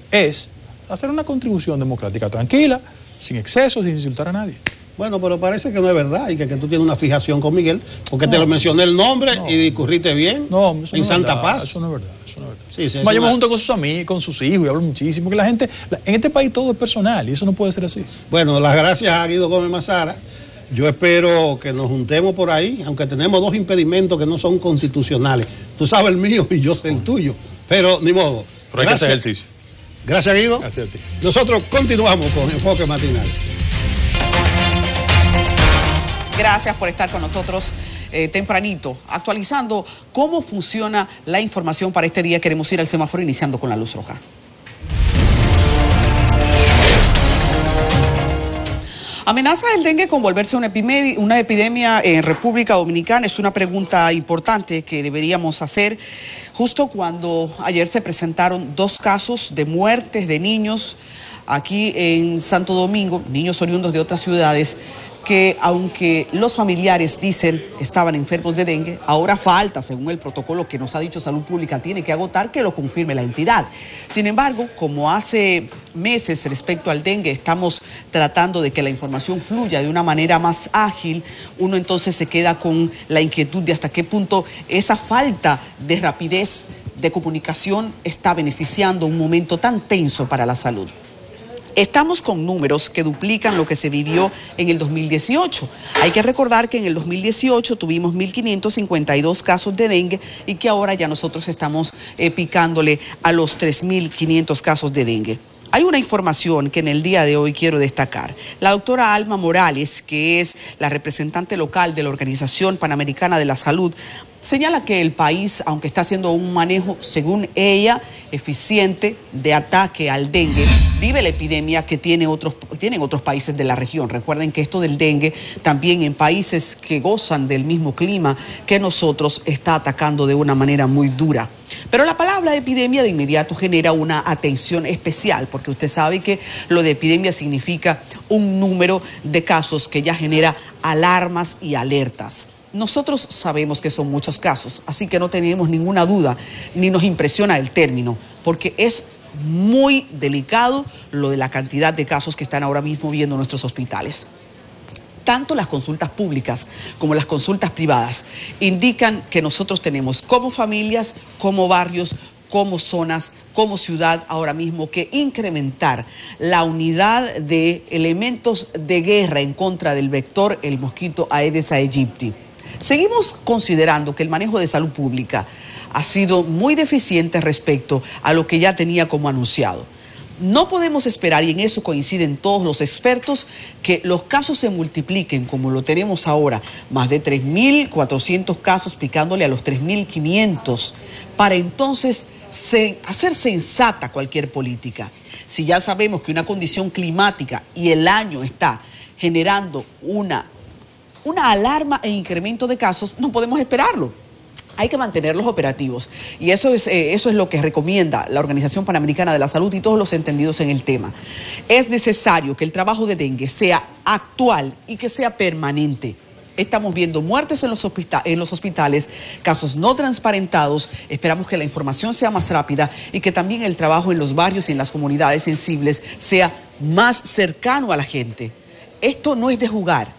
es hacer una contribución democrática tranquila, sin excesos, sin insultar a nadie. Bueno, pero parece que no es verdad y que tú tienes una fijación con Miguel, porque te lo mencioné el nombre y discurriste bien en Santa Paz. Eso no es verdad, eso no es verdad. Sí, yo me junto con sus amigos, con sus hijos y hablo muchísimo, que la gente, en este país todo es personal y eso no puede ser así. Bueno, las gracias a Guido Gómez Mazara. Yo espero que nos juntemos por ahí, aunque tenemos 2 impedimentos que no son constitucionales. Tú sabes el mío y yo sé el tuyo, pero ni modo. Pero hay que hacer ejercicio. Gracias, Guido. Gracias a ti. Nosotros continuamos con Enfoque Matinal. Gracias por estar con nosotros tempranito, actualizando cómo funciona la información para este día. Queremos ir al semáforo iniciando con la luz roja. ¿Amenaza el dengue con volverse una epidemia en República Dominicana? Es una pregunta importante que deberíamos hacer justo cuando ayer se presentaron 2 casos de muertes de niños aquí en Santo Domingo, niños oriundos de otras ciudades, que aunque los familiares dicen estaban enfermos de dengue, ahora falta, según el protocolo que nos ha dicho Salud Pública, tiene que agotar, que lo confirme la entidad. Sin embargo, como hace meses respecto al dengue estamos tratando de que la información fluya de una manera más ágil, uno entonces se queda con la inquietud de hasta qué punto esa falta de rapidez de comunicación está beneficiando un momento tan tenso para la salud. Estamos con números que duplican lo que se vivió en el 2018. Hay que recordar que en el 2018 tuvimos 1.552 casos de dengue y que ahora ya nosotros estamos picándole a los 3.500 casos de dengue. Hay una información que en el día de hoy quiero destacar. La doctora Alma Morales, que es la representante local de la Organización Panamericana de la Salud, señala que el país, aunque está haciendo un manejo, según ella, eficiente de ataque al dengue, vive la epidemia que tienen otros países de la región. Recuerden que esto del dengue también en países que gozan del mismo clima que nosotros está atacando de una manera muy dura. Pero la palabra epidemia de inmediato genera una atención especial, porque usted sabe que lo de epidemia significa un número de casos que ya genera alarmas y alertas. Nosotros sabemos que son muchos casos, así que no tenemos ninguna duda, ni nos impresiona el término, porque es muy delicado lo de la cantidad de casos que están ahora mismo viendo nuestros hospitales. Tanto las consultas públicas como las consultas privadas indican que nosotros tenemos como familias, como barrios, como zonas, como ciudad ahora mismo que incrementar la unidad de elementos de guerra en contra del vector, el mosquito Aedes aegypti. Seguimos considerando que el manejo de salud pública ha sido muy deficiente respecto a lo que ya tenía como anunciado. No podemos esperar, y en eso coinciden todos los expertos, que los casos se multipliquen como lo tenemos ahora, más de 3.400 casos picándole a los 3.500, para entonces hacer sensata cualquier política. Si ya sabemos que una condición climática y el año está generando una alarma e incremento de casos, no podemos esperarlo. Hay que mantenerlos operativos y eso es lo que recomienda la Organización Panamericana de la Salud y todos los entendidos en el tema. Es necesario que el trabajo de dengue sea actual y que sea permanente. Estamos viendo muertes en los hospitales, casos no transparentados. Esperamos que la información sea más rápida y que también el trabajo en los barrios y en las comunidades sensibles sea más cercano a la gente. Esto no es de jugar.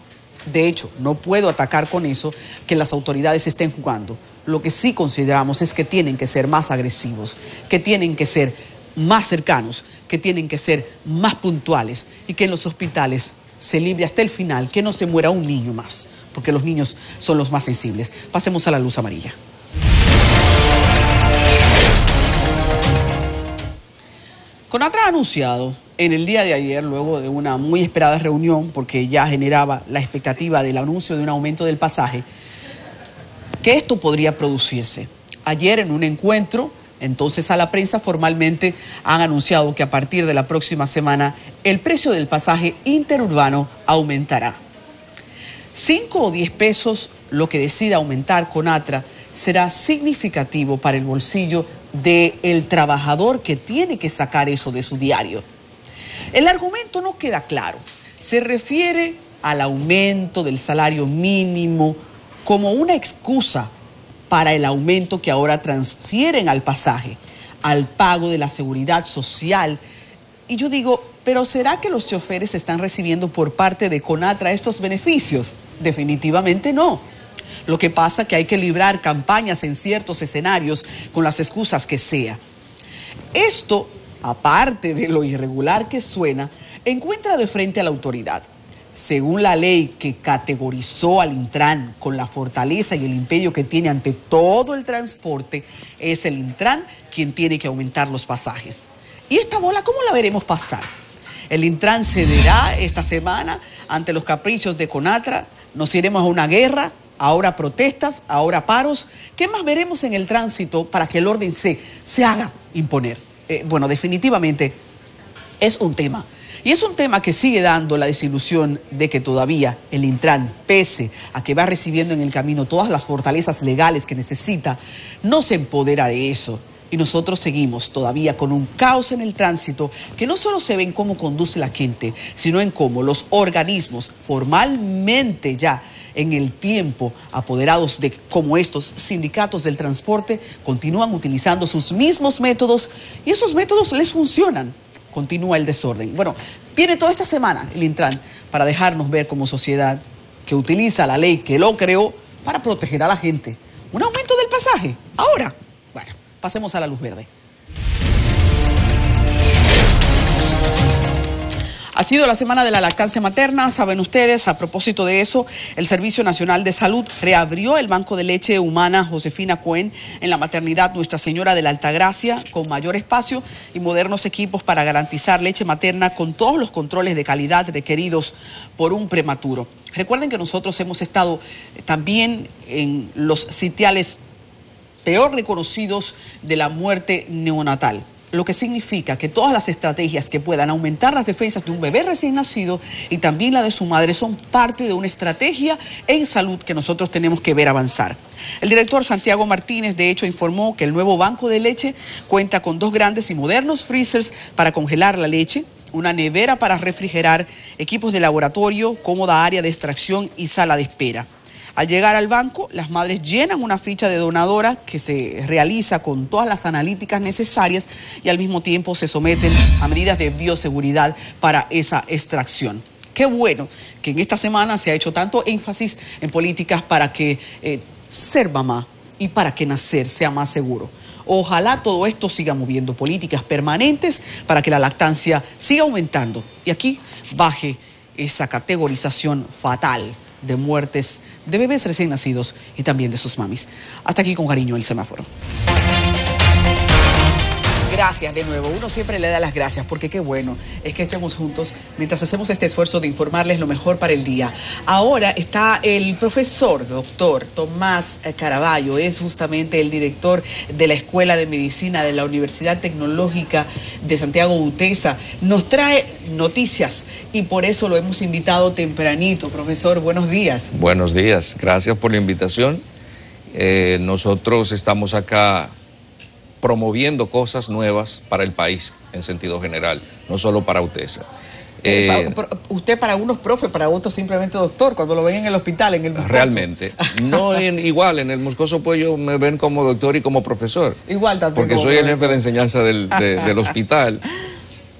De hecho, no puedo atacar con eso que las autoridades estén jugando. Lo que sí consideramos es que tienen que ser más agresivos, que tienen que ser más cercanos, que tienen que ser más puntuales y que en los hospitales se libre hasta el final, que no se muera un niño más, porque los niños son los más sensibles. Pasemos a la luz amarilla. CONATRA ha anunciado en el día de ayer, luego de una muy esperada reunión, porque ya generaba la expectativa del anuncio de un aumento del pasaje, que esto podría producirse. Ayer en un encuentro, entonces a la prensa formalmente han anunciado que a partir de la próxima semana el precio del pasaje interurbano aumentará. 5 o 10 pesos, lo que decida aumentar CONATRA, será significativo para el bolsillo del trabajador que tiene que sacar eso de su diario. El argumento no queda claro. Se refiere al aumento del salario mínimo como una excusa para el aumento que ahora transfieren al pasaje, al pago de la seguridad social. Y yo digo, ¿pero será que los choferes están recibiendo por parte de CONATRA estos beneficios? Definitivamente no. Lo que pasa es que hay que librar campañas en ciertos escenarios con las excusas que sea. Esto, aparte de lo irregular que suena, encuentra de frente a la autoridad. Según la ley que categorizó al Intran con la fortaleza y el imperio que tiene ante todo el transporte, es el Intran quien tiene que aumentar los pasajes. ¿Y esta bola cómo la veremos pasar? El Intran cederá esta semana ante los caprichos de CONATRA, nos iremos a una guerra, ahora protestas, ahora paros. ¿Qué más veremos en el tránsito para que el orden se haga imponer? Bueno, definitivamente es un tema. Y es un tema que sigue dando la desilusión de que todavía el Intran, pese a que va recibiendo en el camino todas las fortalezas legales que necesita, no se empodera de eso. y nosotros seguimos todavía con un caos en el tránsito que no solo se ve en cómo conduce la gente, sino en cómo los organismos formalmente ya en el tiempo apoderados de como estos sindicatos del transporte continúan utilizando sus mismos métodos y esos métodos les funcionan. Continúa el desorden. Bueno, tiene toda esta semana el Intran para dejarnos ver como sociedad que utiliza la ley que lo creó para proteger a la gente. ¿Un aumento del pasaje? Ahora, bueno, pasemos a la luz verde. Ha sido la semana de la lactancia materna, saben ustedes. A propósito de eso, el Servicio Nacional de Salud reabrió el banco de leche humana Josefina Cohen en la maternidad Nuestra Señora de la Altagracia, con mayor espacio y modernos equipos para garantizar leche materna con todos los controles de calidad requeridos por un prematuro. Recuerden que nosotros hemos estado también en los sitiales peor reconocidos de la muerte neonatal, lo que significa que todas las estrategias que puedan aumentar las defensas de un bebé recién nacido y también la de su madre son parte de una estrategia en salud que nosotros tenemos que ver avanzar. El director Santiago Martínez, de hecho, informó que el nuevo banco de leche cuenta con 2 grandes y modernos freezers para congelar la leche, una nevera para refrigerar, equipos de laboratorio, cómoda área de extracción y sala de espera. Al llegar al banco, las madres llenan una ficha de donadora que se realiza con todas las analíticas necesarias y al mismo tiempo se someten a medidas de bioseguridad para esa extracción. Qué bueno que en esta semana se ha hecho tanto énfasis en políticas para que ser mamá y para que nacer sea más seguro. Ojalá todo esto siga moviendo políticas permanentes para que la lactancia siga aumentando y aquí baje esa categorización fatal de muertes de bebés recién nacidos y también de sus mamis. Hasta aquí con cariño el semáforo. Gracias de nuevo. Uno siempre le da las gracias porque qué bueno es que estemos juntos mientras hacemos este esfuerzo de informarles lo mejor para el día. Ahora está el profesor doctor Tomás Caraballo, es justamente el director de la Escuela de Medicina de la Universidad Tecnológica de Santiago UTESA. Nos trae noticias y por eso lo hemos invitado tempranito. Profesor, buenos días. Buenos días, gracias por la invitación. Nosotros estamos acá promoviendo cosas nuevas para el país en sentido general, no solo para UTESA. Usted para unos profe, para otros simplemente doctor, cuando lo ven en el hospital, en el Moscoso. Realmente. No igual, en el Moscoso Puello me ven como doctor y como profesor. Igual también. Porque soy el jefe de enseñanza del hospital.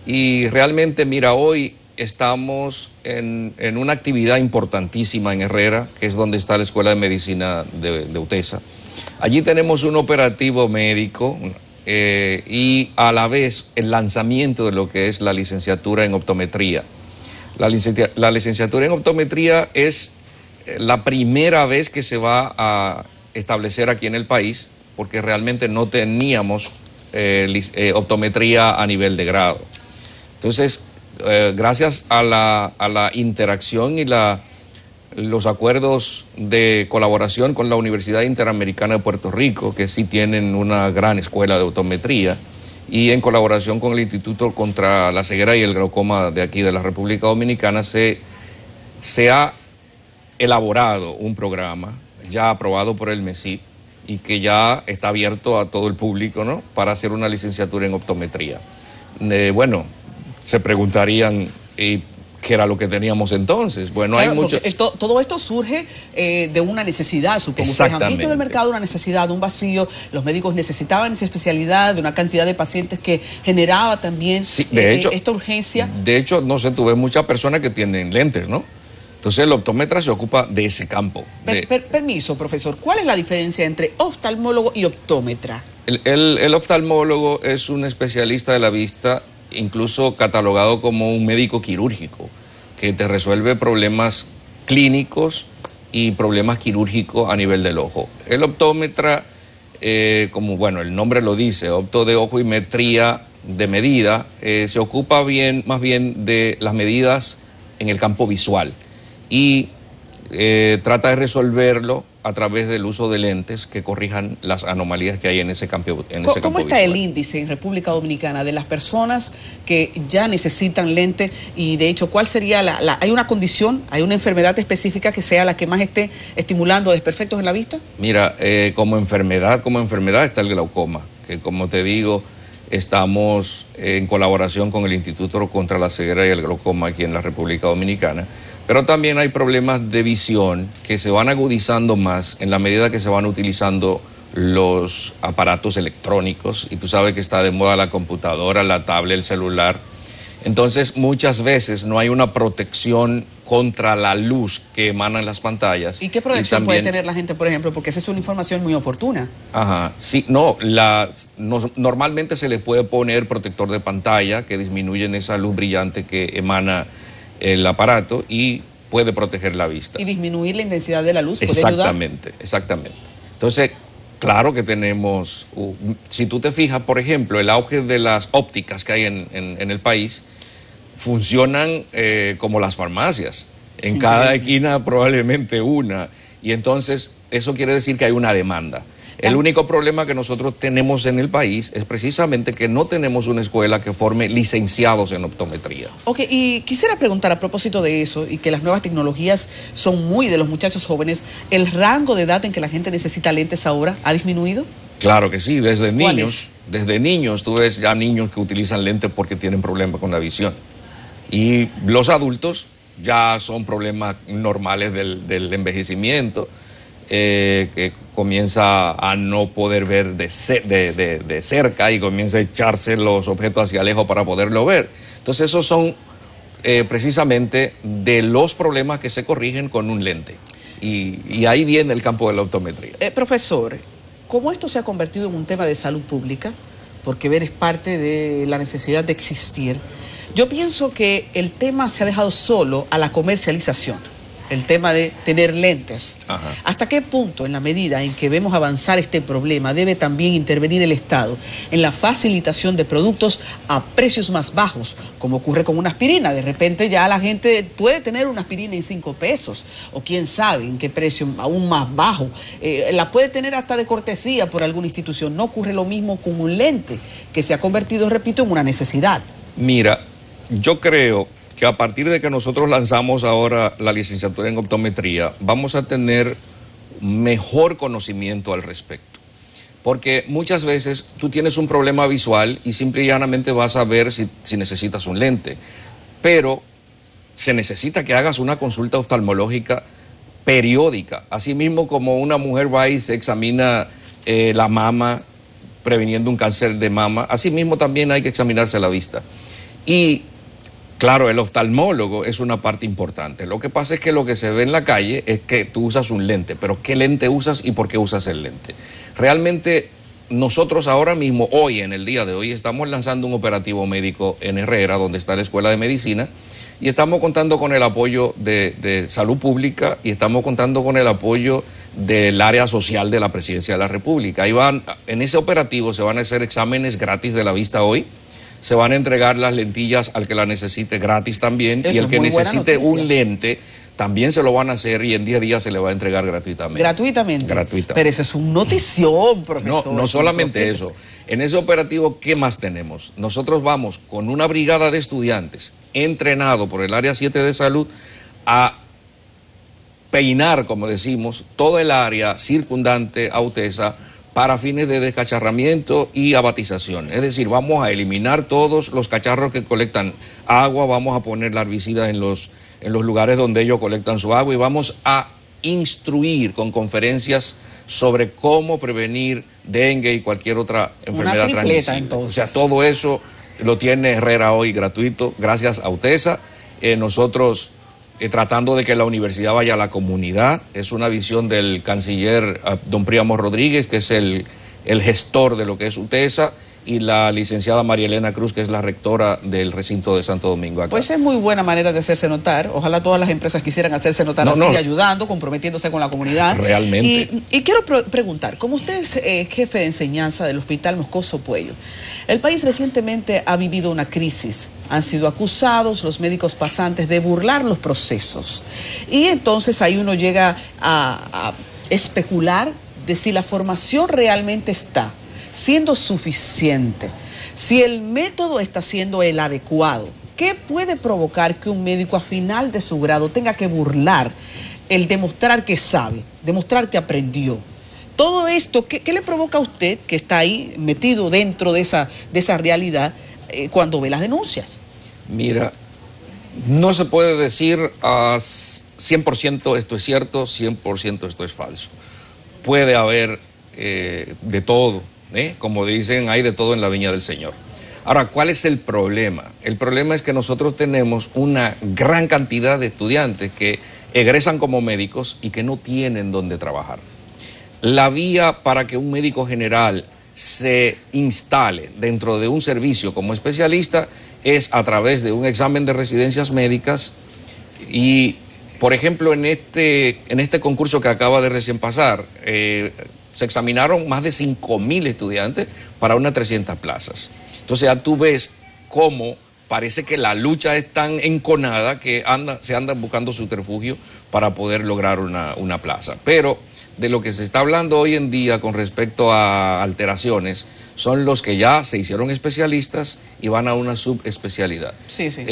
Y realmente, mira, hoy estamos en una actividad importantísima en Herrera, que es donde está la Escuela de Medicina de UTESA. Allí tenemos un operativo médico y a la vez el lanzamiento de lo que es la licenciatura en optometría. La licenciatura en optometría es la primera vez que se va a establecer aquí en el país, porque realmente no teníamos optometría a nivel de grado. Entonces, gracias a la interacción y los acuerdos de colaboración con la Universidad Interamericana de Puerto Rico, que sí tienen una gran escuela de optometría, y en colaboración con el Instituto contra la Ceguera y el Glaucoma de aquí de la República Dominicana, se ha elaborado un programa ya aprobado por el MESID y que ya está abierto a todo el público, ¿no?, para hacer una licenciatura en optometría. Bueno, se preguntarían qué era lo que teníamos entonces. Bueno, claro, hay mucho. Todo esto surge de una necesidad, supongo. Ustedes han visto en el mercado una necesidad, un vacío. Los médicos necesitaban esa especialidad de una cantidad de pacientes que generaba también esta urgencia. De hecho, no sé, tú ves muchas personas que tienen lentes, ¿no? Entonces el optómetra se ocupa de ese campo. Permiso, profesor. ¿Cuál es la diferencia entre oftalmólogo y optómetra? El oftalmólogo es un especialista de la vista, incluso catalogado como un médico quirúrgico, que te resuelve problemas clínicos y problemas quirúrgicos a nivel del ojo. El optómetra, como bueno, el nombre lo dice, opto de ojo y metría de medida, se ocupa más bien de las medidas en el campo visual y trata de resolverlo a través del uso de lentes que corrijan las anomalías que hay en ese campo visual. ¿Cómo está el índice en República Dominicana de las personas que ya necesitan lentes? Y de hecho, ¿cuál sería hay una condición, hay una enfermedad específica que sea la que más esté estimulando desperfectos en la vista? Mira, como enfermedad está el glaucoma. que como te digo, estamos en colaboración con el Instituto contra la Ceguera y el Glaucoma aquí en la República Dominicana, pero también hay problemas de visión que se van agudizando más en la medida que se van utilizando los aparatos electrónicos, y tú sabes que está de moda la computadora, la tablet, el celular. Entonces muchas veces no hay una protección contra la luz que emanan las pantallas. ¿Y qué protección puede tener la gente, por ejemplo? Porque esa es una información muy oportuna. Ajá, sí, normalmente se le puede poner protector de pantalla que disminuye esa luz brillante que emana el aparato y puede proteger la vista. Y disminuir la intensidad de la luz puede ayudar. Exactamente, exactamente. Entonces, claro que tenemos, si tú te fijas, por ejemplo, el auge de las ópticas que hay en el país, funcionan como las farmacias. En cada esquina probablemente una. Y entonces eso quiere decir que hay una demanda. El único problema que nosotros tenemos en el país es precisamente que no tenemos una escuela que forme licenciados en optometría. Ok, y quisiera preguntar a propósito de eso, y que las nuevas tecnologías son muy de los muchachos jóvenes, ¿el rango de edad en que la gente necesita lentes ahora ha disminuido? Claro que sí, desde niños tú ves ya niños que utilizan lentes porque tienen problemas con la visión. Y los adultos ya son problemas normales del envejecimiento, que comienza a no poder ver de cerca y comienza a echarse los objetos hacia lejos para poderlo ver. Entonces esos son precisamente de los problemas que se corrigen con un lente. Y ahí viene el campo de la optometría. Profesor, ¿cómo esto se ha convertido en un tema de salud pública? Porque ver es parte de la necesidad de existir. Yo pienso que el tema se ha dejado solo a la comercialización, el tema de tener lentes. Ajá. ¿Hasta qué punto, en la medida en que vemos avanzar este problema, debe también intervenir el Estado en la facilitación de productos a precios más bajos, como ocurre con una aspirina? De repente ya la gente puede tener una aspirina en 5 pesos, o quién sabe en qué precio aún más bajo. La puede tener hasta de cortesía por alguna institución. No ocurre lo mismo con un lente, que se ha convertido, repito, en una necesidad. Mira, yo creo que a partir de que nosotros lanzamos ahora la licenciatura en optometría, vamos a tener mejor conocimiento al respecto. Porque muchas veces tú tienes un problema visual y simple y llanamente vas a ver si necesitas un lente. Pero se necesita que hagas una consulta oftalmológica periódica. Asimismo como una mujer va y se examina la mama, previniendo un cáncer de mama, asimismo también hay que examinarse la vista. Y claro, el oftalmólogo es una parte importante. Lo que pasa es que lo que se ve en la calle es que tú usas un lente, pero ¿qué lente usas y por qué usas el lente? Realmente nosotros ahora mismo, hoy, en el día de hoy, estamos lanzando un operativo médico en Herrera, donde está la Escuela de Medicina, y estamos contando con el apoyo de Salud Pública y estamos contando con el apoyo del área social de la Presidencia de la República. Ahí en ese operativo se van a hacer exámenes gratis de la vista hoy. Se van a entregar las lentillas al que la necesite gratis también. Eso, y el que necesite un lente también se lo van a hacer y en 10 días se le va a entregar gratuitamente. ¿Gratuitamente? Gratuitamente. Pero esa es una notición, profesor. No solamente eso. En ese operativo, ¿qué más tenemos? Nosotros vamos con una brigada de estudiantes entrenado por el área 7 de salud a peinar, como decimos, todo el área circundante a UTESA para fines de descacharramiento y abatización. Es decir, vamos a eliminar todos los cacharros que colectan agua, vamos a poner larvicidas en los lugares donde ellos colectan su agua y vamos a instruir con conferencias sobre cómo prevenir dengue y cualquier otra enfermedad transmisible. Entonces. O sea, todo eso lo tiene Herrera hoy gratuito, gracias a UTESA. Nosotros tratando de que la universidad vaya a la comunidad. Es una visión del canciller don Príamo Rodríguez, que es el gestor de lo que es UTESA, y la licenciada María Elena Cruz, que es la rectora del recinto de Santo Domingo acá. Pues es muy buena manera de hacerse notar. Ojalá todas las empresas quisieran hacerse notar así, ayudando, comprometiéndose con la comunidad. Realmente. Y quiero preguntar, como usted es jefe de enseñanza del Hospital Moscoso Puello, el país recientemente ha vivido una crisis. Han sido acusados los médicos pasantes de burlar los procesos. Y entonces ahí uno llega a especular de si la formación realmente está siendo suficiente, si el método está siendo el adecuado. ¿Qué puede provocar que un médico a final de su grado tenga que burlar el demostrar que sabe, demostrar que aprendió, Todo esto, ¿qué le provoca a usted, que está ahí metido dentro de esa realidad, cuando ve las denuncias? Mira, no se puede decir a 100% esto es cierto, 100% esto es falso. Puede haber de todo, como dicen, hay de todo en la viña del Señor. Ahora, ¿cuál es el problema? El problema es que nosotros tenemos una gran cantidad de estudiantes que egresan como médicos y que no tienen dónde trabajar. La vía para que un médico general se instale dentro de un servicio como especialista es a través de un examen de residencias médicas y, por ejemplo, en este concurso que acaba de recién pasar, se examinaron más de 5.000 estudiantes para unas 300 plazas. Entonces ya tú ves cómo parece que la lucha es tan enconada que se andan buscando subterfugio para poder lograr una plaza. Pero de lo que se está hablando hoy en día con respecto a alteraciones son los que ya se hicieron especialistas y van a una subespecialidad. Sí, sí.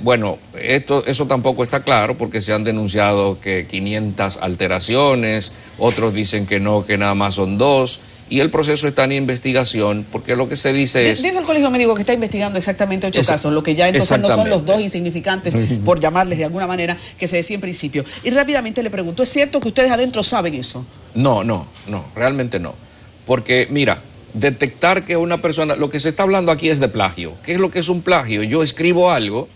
Bueno, eso tampoco está claro porque se han denunciado que 500 alteraciones, otros dicen que no, que nada más son 2. Y el proceso está en investigación, porque lo que se dice es... Dice el Colegio Médico que está investigando exactamente 8 casos, lo que ya entonces no son los 2 insignificantes, por llamarles de alguna manera, que se decía en principio. Y rápidamente le pregunto, ¿es cierto que ustedes adentro saben eso? No, realmente no. Porque, mira, detectar que una persona... Lo que se está hablando aquí es de plagio. ¿Qué es lo que es un plagio? Yo escribo algo,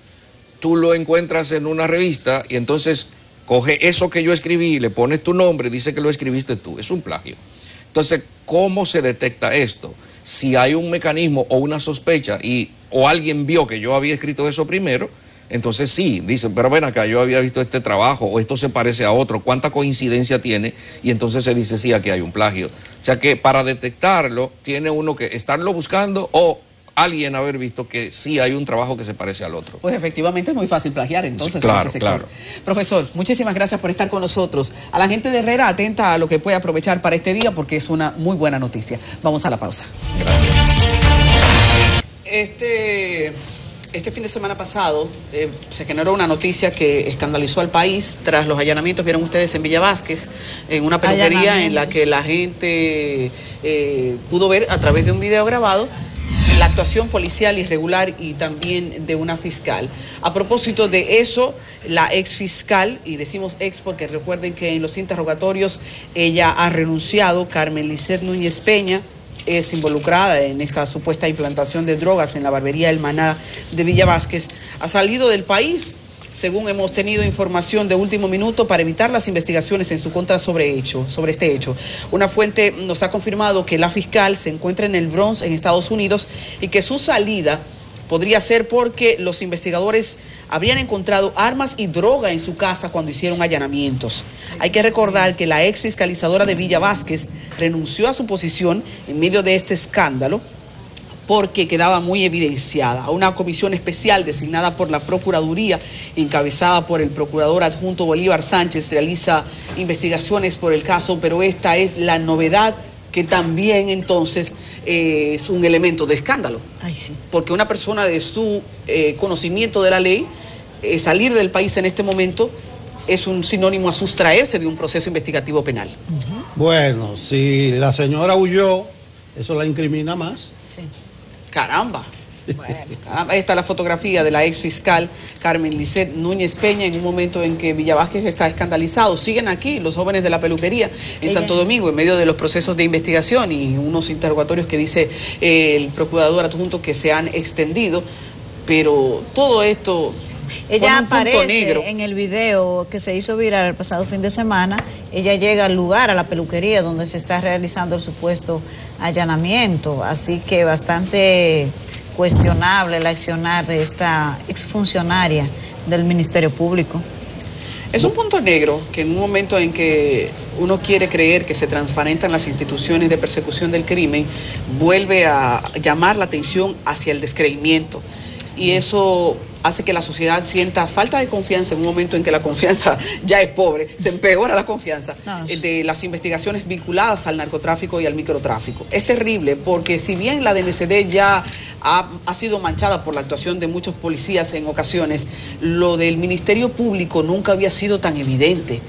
tú lo encuentras en una revista y entonces coge eso que yo escribí, le pones tu nombre, dice que lo escribiste tú. Es un plagio. Entonces, ¿cómo se detecta esto? Si hay un mecanismo o una sospecha o alguien vio que yo había escrito eso primero, entonces sí, dicen, pero ven acá, yo había visto este trabajo o esto se parece a otro, ¿cuánta coincidencia tiene? Y entonces se dice, sí, aquí hay un plagio. O sea que para detectarlo, tiene uno que estarlo buscando o alguien haber visto que sí hay un trabajo que se parece al otro. Pues efectivamente es muy fácil plagiar entonces. Sí, claro, en ese sector. claro. Profesor, muchísimas gracias por estar con nosotros. A la gente de Herrera, atenta a lo que puede aprovechar para este día porque es una muy buena noticia. Vamos a la pausa. Gracias. Este fin de semana pasado se generó una noticia que escandalizó al país tras los allanamientos, vieron ustedes en Villa Vázquez, en una peluquería en la que la gente pudo ver a través de un video grabado la actuación policial irregular y también de una fiscal. A propósito de eso, la ex fiscal, y decimos ex porque recuerden que en los interrogatorios ella ha renunciado, Carmen Lisset Núñez Peña, es involucrada en esta supuesta implantación de drogas en la barbería El Maná de Villa Vázquez, ha salido del país, según hemos tenido información de último minuto, para evitar las investigaciones en su contra sobre este hecho. Una fuente nos ha confirmado que la fiscal se encuentra en el Bronx, en Estados Unidos, y que su salida podría ser porque los investigadores habrían encontrado armas y droga en su casa cuando hicieron allanamientos. Hay que recordar que la ex fiscalizadora de Villa Vázquez renunció a su posición en medio de este escándalo porque quedaba muy evidenciada. Una comisión especial designada por la Procuraduría, encabezada por el procurador adjunto Bolívar Sánchez, realiza investigaciones por el caso, pero esta es la novedad que también entonces es un elemento de escándalo. Ay, sí. Porque una persona de su conocimiento de la ley, salir del país en este momento es un sinónimo a sustraerse de un proceso investigativo penal. Bueno, si la señora huyó, eso la incrimina más. Sí. Caramba. Bueno, caramba. Esta es la fotografía de la ex fiscal Carmen Lisset Núñez Peña en un momento en que Villa Vázquez está escandalizado. Siguen aquí los jóvenes de la peluquería en Santo Domingo en medio de los procesos de investigación y unos interrogatorios que dice el procurador adjunto que se han extendido, pero todo esto... Ella aparece en el video que se hizo viral el pasado fin de semana. Ella llega al lugar, a la peluquería donde se está realizando el supuesto allanamiento, así que bastante cuestionable el accionar de esta exfuncionaria del Ministerio Público. Es un punto negro que en un momento en que uno quiere creer que se transparentan las instituciones de persecución del crimen, vuelve a llamar la atención hacia el descreimiento. Y eso hace que la sociedad sienta falta de confianza en un momento en que la confianza ya es pobre, se empeora la confianza de las investigaciones vinculadas al narcotráfico y al microtráfico. Es terrible porque si bien la DNCD ya ha sido manchada por la actuación de muchos policías en ocasiones, lo del Ministerio Público nunca había sido tan evidente.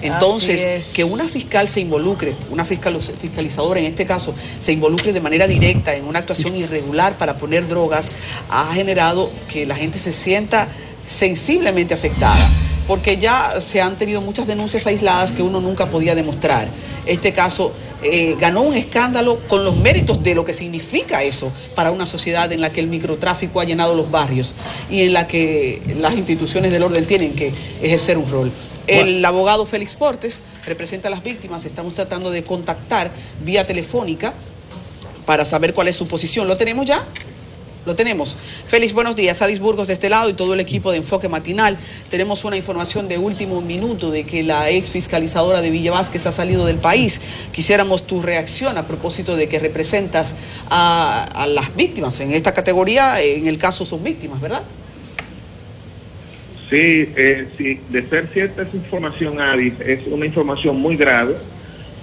Entonces, que una fiscal se involucre, una fiscalizadora en este caso, se involucre de manera directa en una actuación irregular para poner drogas, ha generado que la gente se sienta sensiblemente afectada, porque ya se han tenido muchas denuncias aisladas que uno nunca podía demostrar. Este caso ganó un escándalo con los méritos de lo que significa eso para una sociedad en la que el microtráfico ha llenado los barrios y en la que las instituciones del orden tienen que ejercer un rol. El abogado Félix Portes representa a las víctimas. Estamos tratando de contactar vía telefónica para saber cuál es su posición. ¿Lo tenemos ya? Lo tenemos. Félix, buenos días. Adis Burgos de este lado y todo el equipo de Enfoque Matinal. Tenemos una información de último minuto de que la ex fiscalizadora de Villa Vázquez ha salido del país. Quisiéramos tu reacción a propósito de que representas a las víctimas en esta categoría. En el caso son víctimas, ¿verdad? Sí, sí, de ser cierta esa información, Adis, es una información muy grave,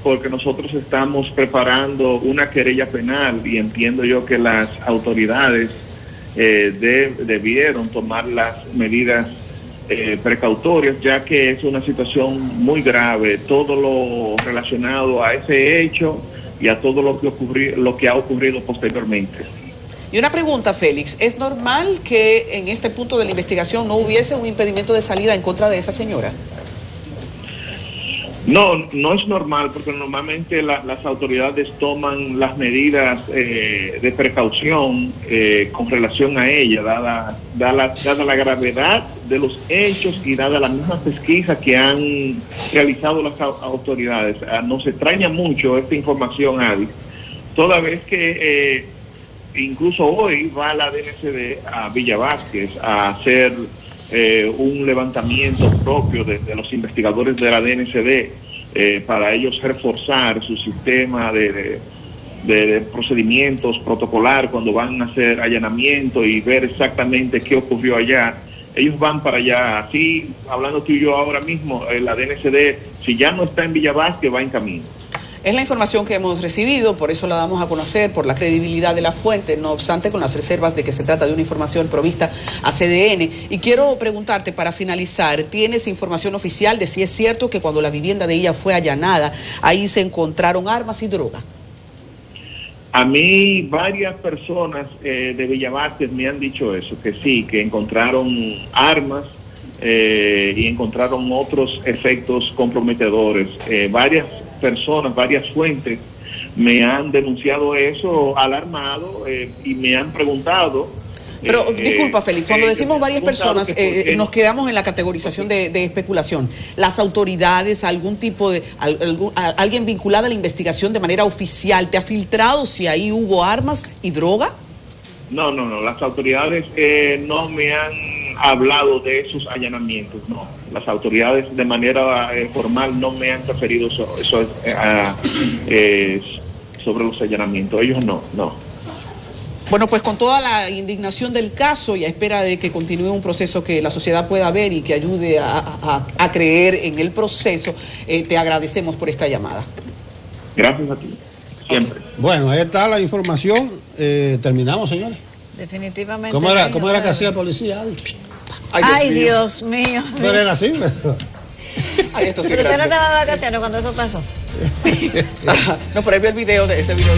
porque nosotros estamos preparando una querella penal y entiendo yo que las autoridades debieron tomar las medidas precautorias, ya que es una situación muy grave, todo lo relacionado a ese hecho y a todo lo que ha ocurrido posteriormente. Y una pregunta, Félix, ¿es normal que en este punto de la investigación no hubiese un impedimento de salida en contra de esa señora? No, no es normal, porque normalmente las autoridades toman las medidas de precaución con relación a ella, dada la gravedad de los hechos y dada la misma pesquisa que han realizado las autoridades. Nos extraña mucho esta información, Adi, toda vez que incluso hoy va la DNCD a Villa Vázquez a hacer un levantamiento propio de los investigadores de la DNCD para ellos reforzar su sistema de procedimientos protocolar cuando van a hacer allanamiento y ver exactamente qué ocurrió allá. Ellos van para allá. Así, hablando tú y yo ahora mismo, la DNCD, si ya no está en Villa Vázquez, va en camino. Es la información que hemos recibido, por eso la damos a conocer, por la credibilidad de la fuente, no obstante con las reservas de que se trata de una información provista a CDN. Y quiero preguntarte para finalizar, ¿tienes información oficial de si es cierto que cuando la vivienda de ella fue allanada, ahí se encontraron armas y droga? A mí varias personas de Villa Vázquez me han dicho eso, que sí, que encontraron armas y encontraron otros efectos comprometedores. Varias personas, varias fuentes me han denunciado eso, alarmado, y me han preguntado. Pero disculpa, Félix, cuando decimos varias personas, nos quedamos en la categorización de especulación. ¿Las autoridades, algún tipo de, alguien vinculado a la investigación de manera oficial, te ha filtrado si ahí hubo armas y droga? No, las autoridades no me han hablado de esos allanamientos, no. Las autoridades de manera formal no me han referido eso sobre los allanamientos. Ellos no. Bueno, pues con toda la indignación del caso y a espera de que continúe un proceso que la sociedad pueda ver y que ayude a creer en el proceso, te agradecemos por esta llamada. Gracias a ti, siempre. Bueno, ahí está la información. Terminamos, señores. Definitivamente. ¿Cómo era que hacía el policía? Ay, Dios mío. ¿No era así? Ay, esto sí. Pero usted no estaba de vacaciones cuando eso pasó. No, pero ahí vi el video de ese video.